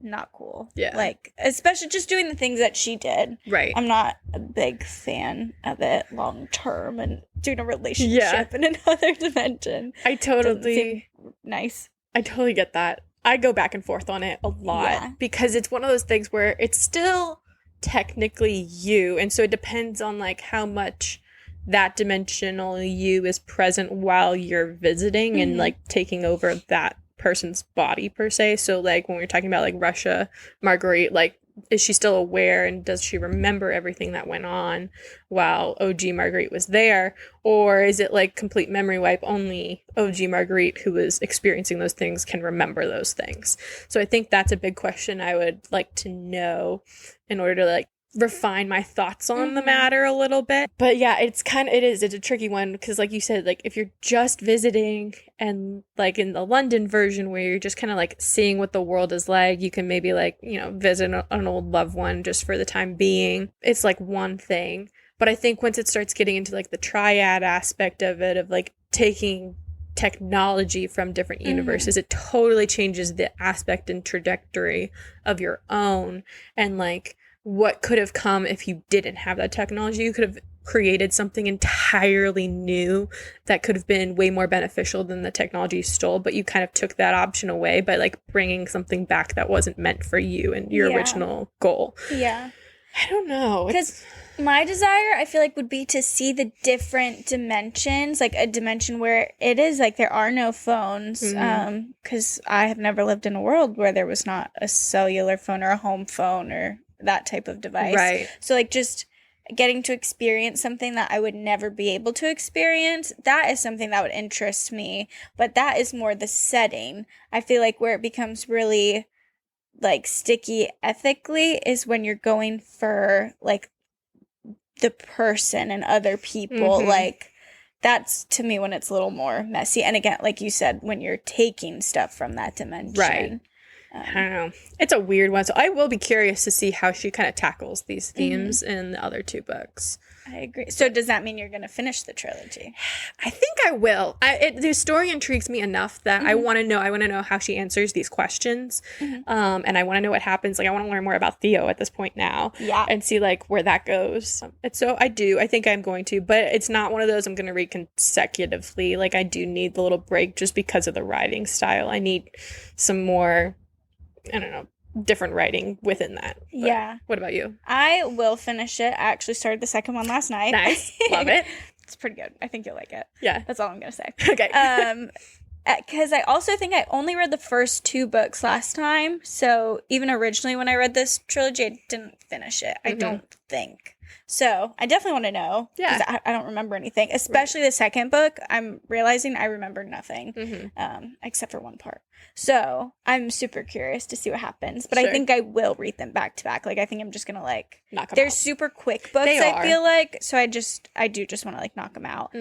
Speaker 1: not cool.
Speaker 2: Yeah.
Speaker 1: Like, especially just doing the things that she did.
Speaker 2: Right.
Speaker 1: I'm not a big fan of it long term and doing a relationship in another dimension.
Speaker 2: I
Speaker 1: Doesn't
Speaker 2: totally
Speaker 1: seem nice.
Speaker 2: get that. I go back and forth on it a lot
Speaker 1: Yeah.
Speaker 2: because it's one of those things where it's still technically you, and so it depends on like how much that dimensional you is present while you're visiting and
Speaker 1: Mhm.
Speaker 2: like taking over that person's body per se. So like when we're talking about like Russia, Marguerite, like is she still aware and does she remember everything that went on while OG Marguerite was there? Or is it like complete memory wipe? Only OG Marguerite, who was experiencing those things, can remember those things. So I think that's a big question I would like to know in order to like refine my thoughts on the
Speaker 1: Mhm.
Speaker 2: matter a little bit. But yeah, it's a tricky one because like you said, like if you're just visiting and like in the London version where you're just kind of like seeing what the world is like, you can maybe like, you know, visit an old loved one just for the time being. It's like one thing. But I think once it starts getting into like the triad aspect of it, of like taking technology from different universes, it totally changes the aspect and trajectory of your own. And like what could have come if you didn't have that technology. You could have created something entirely new that could have been way more beneficial than the technology you stole, but you kind of took that option away by like bringing something back that wasn't meant for you and your
Speaker 1: Yeah.
Speaker 2: original goal.
Speaker 1: Yeah.
Speaker 2: I don't know.
Speaker 1: Because my desire, I feel like, would be to see the different dimensions, like a dimension where it is like there are no phones.
Speaker 2: Mhm.
Speaker 1: Because I have never lived in a world where there was not a cellular phone or a home phone or that type of device.
Speaker 2: Right.
Speaker 1: So, like, just getting to experience something that I would never be able to experience, that is something that would interest me. But that is more the setting. I feel like where it becomes really like sticky ethically is when you're going for like the person and other people.
Speaker 2: Mhm.
Speaker 1: Like that's to me when it's a little more messy. And again, like you said, when you're taking stuff from that dimension.
Speaker 2: Right. I don't know. It's a weird one. So I will be curious to see how she kind of tackles these themes in the other two books.
Speaker 1: I agree. So does that mean you're going to finish the trilogy?
Speaker 2: I think I will. The story intrigues me enough that I want to know. I want to know how she answers these questions, and I want to know what happens. Like I want to learn more about Theo at this point now,
Speaker 1: Yeah.
Speaker 2: and see like where that goes. And so I do. I think I'm going to, but it's not one of those I'm going to read consecutively. Like I do need the little break just because of the writing style. I need some more. I don't know. Different writing within that. But
Speaker 1: Yeah.
Speaker 2: What about you?
Speaker 1: I will finish it. I actually started the second one last night.
Speaker 2: Nice. Love it.
Speaker 1: It's pretty good. I think you'll like it.
Speaker 2: Yeah.
Speaker 1: That's all I'm going to say.
Speaker 2: Okay.
Speaker 1: Because I also think I only read the first two books last time. So even originally when I read this trilogy, I didn't finish it. I don't think. So I definitely want to know.
Speaker 2: Yeah.
Speaker 1: 'Cause I don't remember anything. Especially the second book. I'm realizing I remember nothing. Except for one part. So I'm super curious to see what happens. But I
Speaker 2: Sure.
Speaker 1: think I will read them back to back. Like I think I'm just going to like...
Speaker 2: Knock 'em
Speaker 1: They're
Speaker 2: out.
Speaker 1: super quick books,
Speaker 2: They
Speaker 1: I
Speaker 2: are.
Speaker 1: feel like. So I do just want to like knock them out.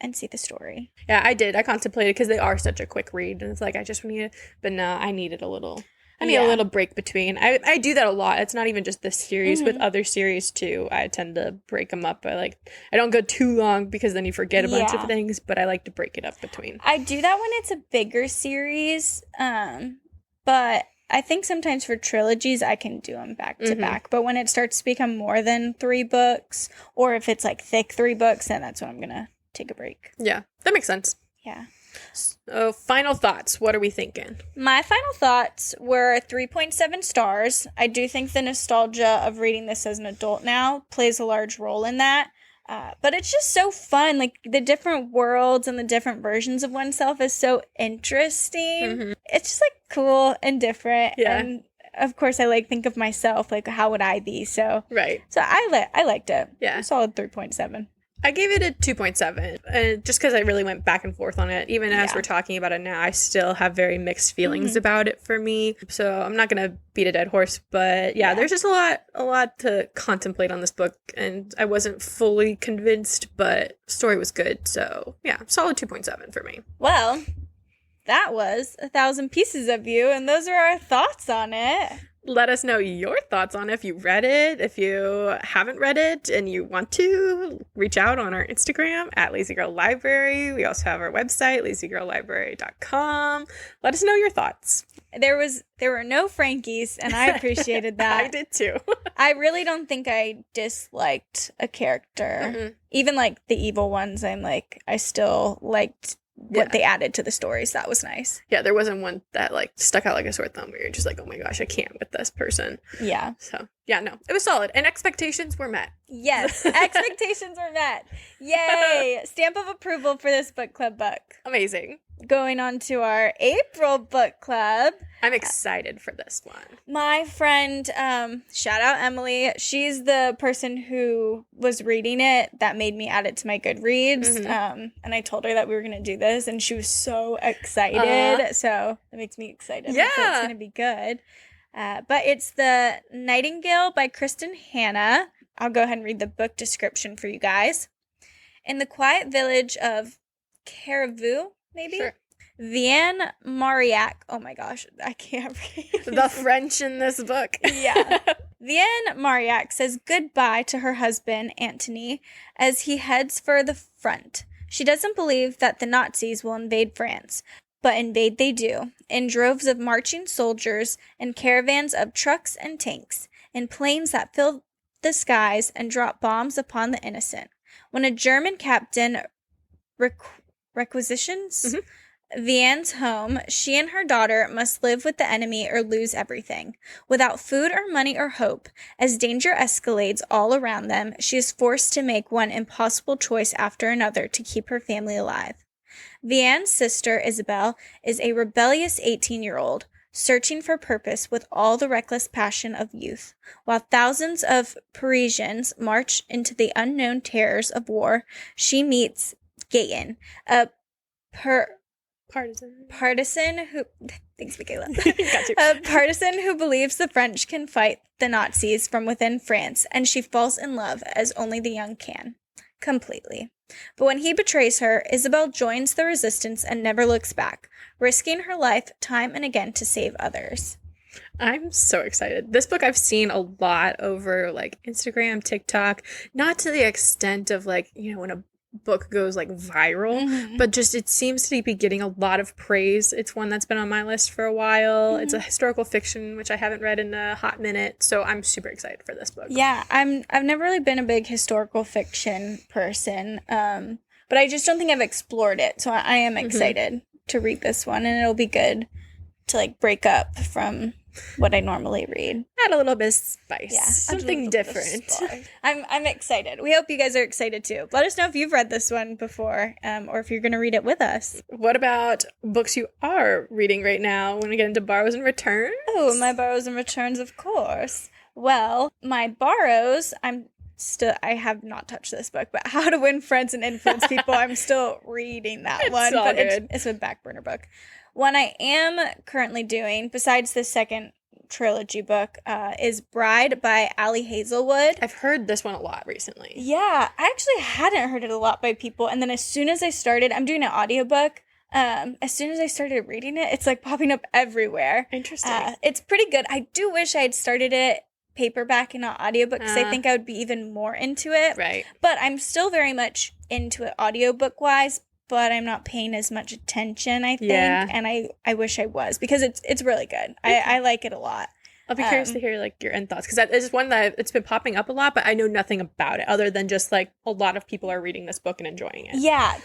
Speaker 1: And see the story.
Speaker 2: Yeah, I did. I contemplated because they are such a quick read, and it's like I just need it, but no, I needed a little. I need a little break between. I do that a lot. It's not even just this series, with other series too. I tend to break them up. I don't go too long because then you forget a bunch of things. But I like to break it up between.
Speaker 1: I do that when it's a bigger series, but I think sometimes for trilogies I can do them back to back. But when it starts to become more than 3 books, or if it's like thick 3 books, then that's when I'm gonna take a break.
Speaker 2: Yeah, that makes sense.
Speaker 1: Yeah.
Speaker 2: So, final thoughts. What are we thinking?
Speaker 1: My final thoughts were 3.7 stars. I do think the nostalgia of reading this as an adult now plays a large role in that. But it's just so fun. Like, the different worlds and the different versions of oneself is so interesting. It's just, like, cool and different.
Speaker 2: Yeah.
Speaker 1: And of course, I like think of myself, like, how would I be? So
Speaker 2: Right.
Speaker 1: I liked it.
Speaker 2: Yeah.
Speaker 1: Solid 3.7.
Speaker 2: I gave it a 2.7, just because I really went back and forth on it. Even as we're talking about it now, I still have very mixed feelings about it for me. So I'm not going to beat a dead horse, but there's just a lot to contemplate on this book, and I wasn't fully convinced, but story was good. So yeah, solid 2.7 for me.
Speaker 1: Well, that was 1,000 Pieces of You, and those are our thoughts on it.
Speaker 2: Let us know your thoughts on it if you read it. If you haven't read it and you want to, reach out on our Instagram at Lazy Girl Library. We also have our website, lazygirllibrary.com. Let us know your thoughts.
Speaker 1: There were no Frankies, and I appreciated that.
Speaker 2: I did too.
Speaker 1: I really don't think I disliked a character.
Speaker 2: Mm-mm.
Speaker 1: Even like the evil ones, I still liked what they added to the stories. That was nice.
Speaker 2: Yeah, there wasn't one that like stuck out like a sore thumb where you're just like, oh my gosh, I can't with this person.
Speaker 1: Yeah.
Speaker 2: So yeah, no, it was solid, and expectations were met.
Speaker 1: Yes, expectations were met. Yay! Stamp of approval for this book club book.
Speaker 2: Amazing.
Speaker 1: Going on to our April book club.
Speaker 2: I'm excited for this one.
Speaker 1: My friend, shout out Emily. She's the person who was reading it that made me add it to my Goodreads. And I told her that we were going to do this, and she was so excited. So that makes me excited.
Speaker 2: Yeah.
Speaker 1: So it's going to be good. But it's The Nightingale by Kristen Hanna. I'll go ahead and read the book description for you guys. In the quiet village of Caribou, maybe?
Speaker 2: Sure.
Speaker 1: Vienne Marillac. Oh my gosh, I can't read.
Speaker 2: The French in this book.
Speaker 1: Yeah. Vienne Marillac says goodbye to her husband, Antony, as he heads for the front. She doesn't believe that the Nazis will invade France, but invade they do, in droves of marching soldiers and caravans of trucks and tanks, in planes that fill the skies and drop bombs upon the innocent. When a German captain requisitions Vienne's home, she and her daughter must live with the enemy or lose everything. Without food or money or hope, as danger escalates all around them, she is forced to make one impossible choice after another to keep her family alive. Vienne's sister, Isabel, is a rebellious 18-year-old, searching for purpose with all the reckless passion of youth. While thousands of Parisians march into the unknown terrors of war, she meets Gaëtan, a partisan who thanks, Michaela. A partisan who believes the French can fight the Nazis from within France, and she falls in love as only the young can. Completely. But when he betrays her, Isabel joins the resistance and never looks back, risking her life time and again to save others.
Speaker 2: I'm so excited. This book I've seen a lot over like Instagram, TikTok, not to the extent of like, you know, when a book goes like viral, but just it seems to be getting a lot of praise. It's one that's been on my list for a while. It's a historical fiction, which I haven't read in a hot minute, so I'm super excited for this book.
Speaker 1: Yeah, I've never really been a big historical fiction person, but I just don't think I've explored it, so I am excited to read this one, and it'll be good to like break up from what I normally read.
Speaker 2: Add a little bit of spice.
Speaker 1: Yeah,
Speaker 2: something different.
Speaker 1: I'm excited. We hope you guys are excited too. Let us know if you've read this one before, or if you're going to read it with us.
Speaker 2: What about books you are reading right now? Want to get into borrows and returns?
Speaker 1: Oh, my borrows and returns, of course. Well, my borrows, I have not touched this book, but How to Win Friends and Influence People, I'm still reading that one.
Speaker 2: All
Speaker 1: but
Speaker 2: good.
Speaker 1: It's a back burner book. One I am currently doing, besides the second trilogy book, is Bride by Ali Hazelwood.
Speaker 2: I've heard this one a lot recently.
Speaker 1: Yeah, I actually hadn't heard it a lot by people, and then as soon as I started, I'm doing an audiobook. As soon as I started reading it, it's like popping up everywhere.
Speaker 2: Interesting.
Speaker 1: It's pretty good. I do wish I had started it paperback and not audiobook, because I think I would be even more into it.
Speaker 2: Right.
Speaker 1: But I'm still very much into it audiobook-wise, but I'm not paying as much attention, I think.
Speaker 2: Yeah.
Speaker 1: And I wish I was, because it's really good. I like it a lot.
Speaker 2: I'll be curious to hear like your end thoughts, because that is one that it's been popping up a lot, but I know nothing about it other than just like a lot of people are reading this book and enjoying it.
Speaker 1: Yeah,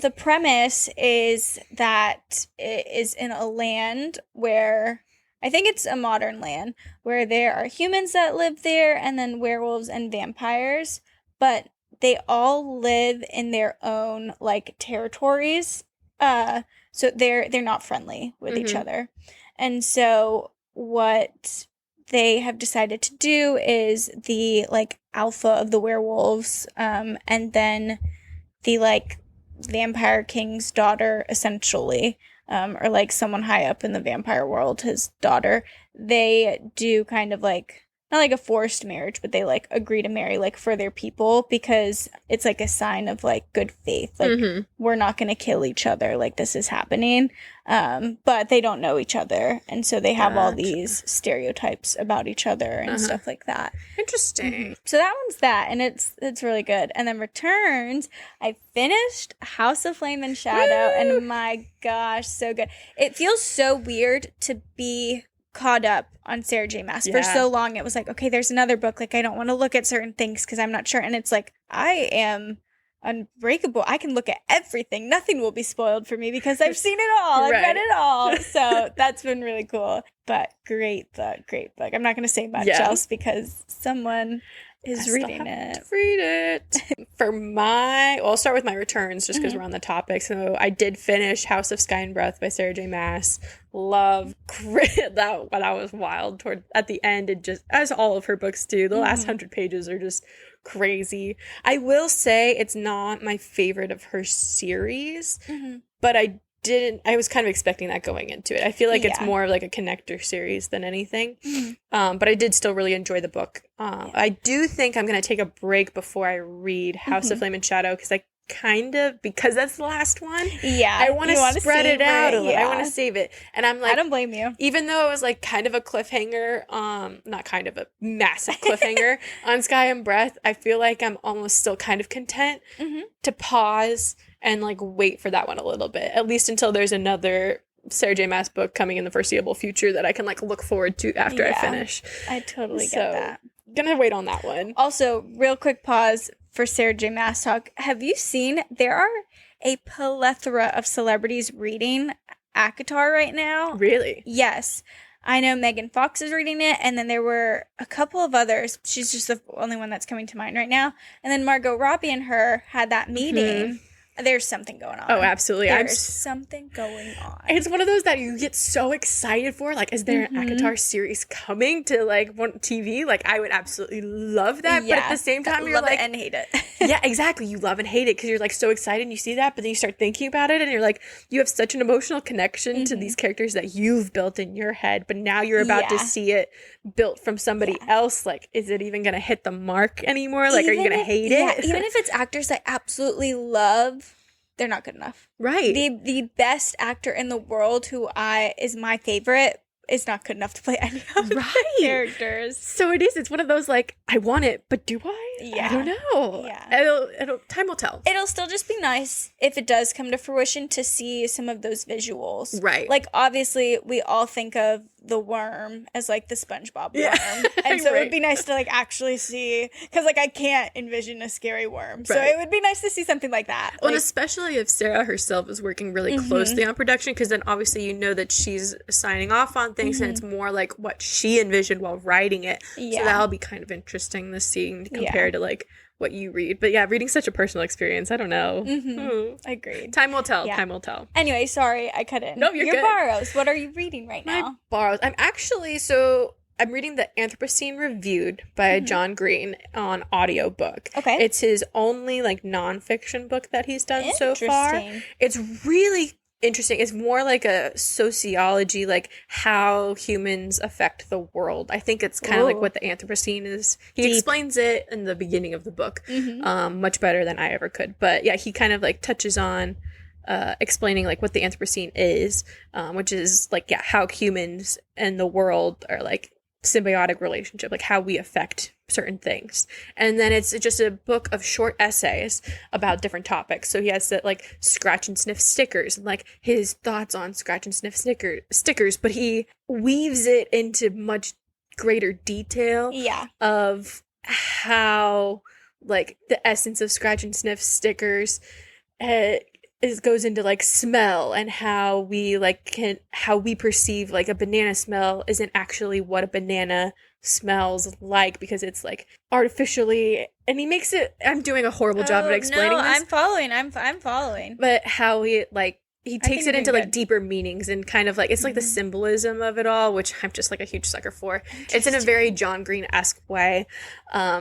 Speaker 1: the premise is that it is in a land where, I think it's a modern land, where there are humans that live there and then werewolves and vampires, but they all live in their own like territories. So they're not friendly with each other. And so what they have decided to do is the, like, alpha of the werewolves, and then the, like, vampire king's daughter, essentially, or, like, someone high up in the vampire world, his daughter, they do kind of, like, not like a forced marriage, but they, like, agree to marry, like, for their people, because it's, like, a sign of, like, good faith. Like, we're not going to kill each other. Like, this is happening. But they don't know each other. And so they have all these stereotypes about each other and stuff like that.
Speaker 2: Interesting.
Speaker 1: So that one's that. And it's really good. And then Returns, I finished House of Flame and Shadow. Woo! And my gosh, so good. It feels so weird to be caught up on Sarah J. Maas. For so long it was like, okay, there's another book, like I don't want to look at certain things because I'm not sure, and it's like, I am unbreakable. I can look at everything, nothing will be spoiled for me because I've seen it all. I've read it all. So that's been really cool. But great book. I'm not going to say much else because someone is reading it.
Speaker 2: Read it. I'll start with my returns just because we're on the topic. So I did finish House of Sky and Breath by Sarah J. Maas. Love that was wild at the end. It just, as all of her books do, the last 100 pages are just crazy. I will say it's not my favorite of her series, but I was kind of expecting that going into it. I feel like it's more of like a connector series than anything. But I did still really enjoy the book. I do think I'm going to take a break before I read House of Flame and Shadow because that's the last one. Yeah. I want to spread it out a little. I want to save it. And I'm like,
Speaker 1: I don't blame you.
Speaker 2: Even though it was like kind of a cliffhanger, not kind of, a massive cliffhanger on Sky and Breath, I feel like I'm almost still kind of content to pause and like wait for that one a little bit, at least until there's another Sarah J. Maas book coming in the foreseeable future that I can like look forward to after I finish.
Speaker 1: I totally get that.
Speaker 2: Gonna wait on that one.
Speaker 1: Also, real quick pause for Sarah J. Maas talk. Have you seen there are a plethora of celebrities reading ACOTAR right now?
Speaker 2: Really?
Speaker 1: Yes. I know Megan Fox is reading it, and then there were a couple of others. She's just the only one that's coming to mind right now. And then Margot Robbie and her had that meeting. There's something going on.
Speaker 2: Oh, absolutely.
Speaker 1: There's something going on.
Speaker 2: It's one of those that you get so excited for. Like, is there an ACOTAR series coming to, like, TV? Like, I would absolutely love that. Yeah, but at the same time, you're like...
Speaker 1: love it and hate it.
Speaker 2: Yeah, exactly. You love and hate it because you're, like, so excited and you see that, but then you start thinking about it and you're like, you have such an emotional connection to these characters that you've built in your head, but now you're about to see it built from somebody else. Like, is it even going to hit the mark anymore? Like, are you going to hate it?
Speaker 1: Even if it's actors I absolutely love, they're not good enough.
Speaker 2: Right.
Speaker 1: The best actor in the world who is my favorite is not good enough to play any of the characters.
Speaker 2: So it is. It's one of those like, I want it, but do I?
Speaker 1: Yeah.
Speaker 2: I don't know.
Speaker 1: Yeah.
Speaker 2: Time will tell.
Speaker 1: It'll still just be nice if it does come to fruition to see some of those visuals.
Speaker 2: Right.
Speaker 1: Like, obviously, we all think of the worm as like the SpongeBob worm. And so it would be nice to like actually see, because like I can't envision a scary worm. So it would be nice to see something like that.
Speaker 2: Well, and especially if Sarah herself is working really closely on production, because then obviously you know that she's signing off on things and it's more like what she envisioned while writing it. Yeah. So that'll be kind of interesting to see compared to like what you read. But yeah, reading such a personal experience, I don't know.
Speaker 1: Agreed.
Speaker 2: Time will tell. Time will tell.
Speaker 1: Anyway, sorry, I cut in.
Speaker 2: No, you're good.
Speaker 1: Your borrows. What are you reading right now?
Speaker 2: My borrows. I'm reading The Anthropocene Reviewed by John Green on audiobook. Okay. It's his only like nonfiction book that he's done so far. It's really interesting. It's more like a sociology, like how humans affect the world. I think it's kind of like what the Anthropocene is. He explains it in the beginning of the book much better than I ever could. But yeah, he kind of like touches on explaining like what the Anthropocene is, which is like, how humans and the world are like symbiotic relationship, like how we affect certain things. And then it's just a book of short essays about different topics. So he has that like scratch and sniff stickers and like his thoughts on scratch and sniff stickers, but he weaves it into much greater detail of how like the essence of scratch and sniff stickers goes into like smell and how we perceive like a banana smell isn't actually what a banana smells like because it's like artificially, and he makes it, I'm doing a horrible job of explaining this.
Speaker 1: I'm following. I'm following.
Speaker 2: But how he like he takes it into like deeper meanings and kind of like it's like the symbolism of it all, which I'm just like a huge sucker for. It's in a very John Green-esque way.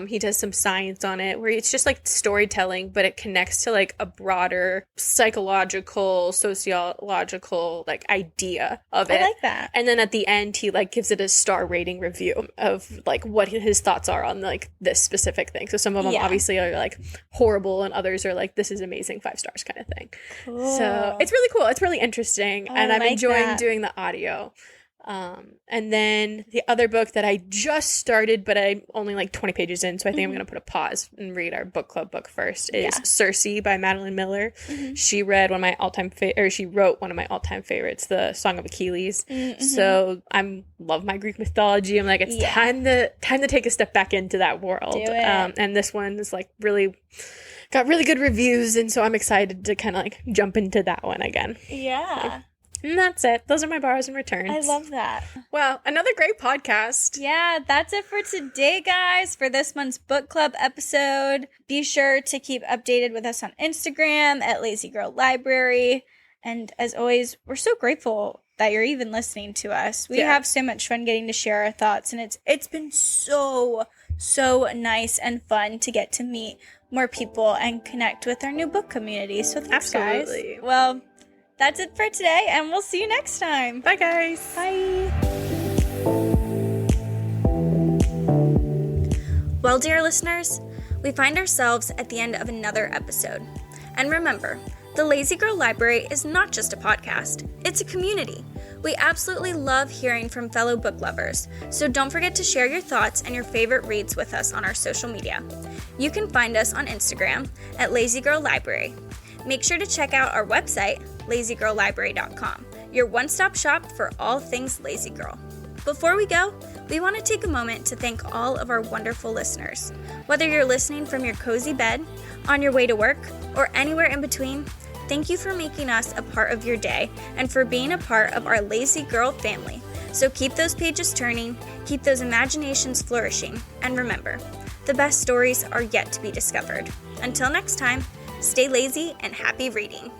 Speaker 2: He does some science on it where it's just like storytelling, but it connects to like a broader psychological, sociological like idea of it.
Speaker 1: I like that.
Speaker 2: And then at the end, he like gives it a star rating review of like what his thoughts are on like this specific thing. So some of them obviously are like horrible, and others are like, this is amazing, 5 stars kind of thing.
Speaker 1: Cool.
Speaker 2: So it's really cool. It's really interesting. And I'm enjoying doing the audio. And then the other book that I just started, but I'm only like 20 pages in, so I think I'm going to put a pause and read our book club book first, is Circe by Madeline Miller. She read one of my all-time she wrote one of my all-time favorites, The Song of Achilles. So I love my Greek mythology. I'm like, it's time to take a step back into that world.
Speaker 1: Do it.
Speaker 2: And this one is like got really good reviews, and so I'm excited to kind of like jump into that one again.
Speaker 1: Yeah.
Speaker 2: And that's it. Those are my borrows and returns.
Speaker 1: I love that.
Speaker 2: Well, another great podcast.
Speaker 1: Yeah, that's it for today, guys, for this month's book club episode. Be sure to keep updated with us on Instagram at Lazy Girl Library. And as always, we're so grateful that you're even listening to us. We have so much fun getting to share our thoughts, and it's been so nice and fun to get to meet more people and connect with our new book community. So thanks, guys. Well, that's it for today, and we'll see you next time.
Speaker 2: Bye, guys.
Speaker 1: Bye. Well, dear listeners, we find ourselves at the end of another episode. And remember, the Lazy Girl Library is not just a podcast, it's a community. We absolutely love hearing from fellow book lovers, so don't forget to share your thoughts and your favorite reads with us on our social media. You can find us on Instagram at Lazy Girl Library. Make sure to check out our website, lazygirllibrary.com, your one-stop shop for all things Lazy Girl. Before we go, we want to take a moment to thank all of our wonderful listeners. Whether you're listening from your cozy bed, on your way to work, or anywhere in between, thank you for making us a part of your day and for being a part of our Lazy Girl family. So keep those pages turning, keep those imaginations flourishing, and remember, the best stories are yet to be discovered. Until next time, stay lazy and happy reading.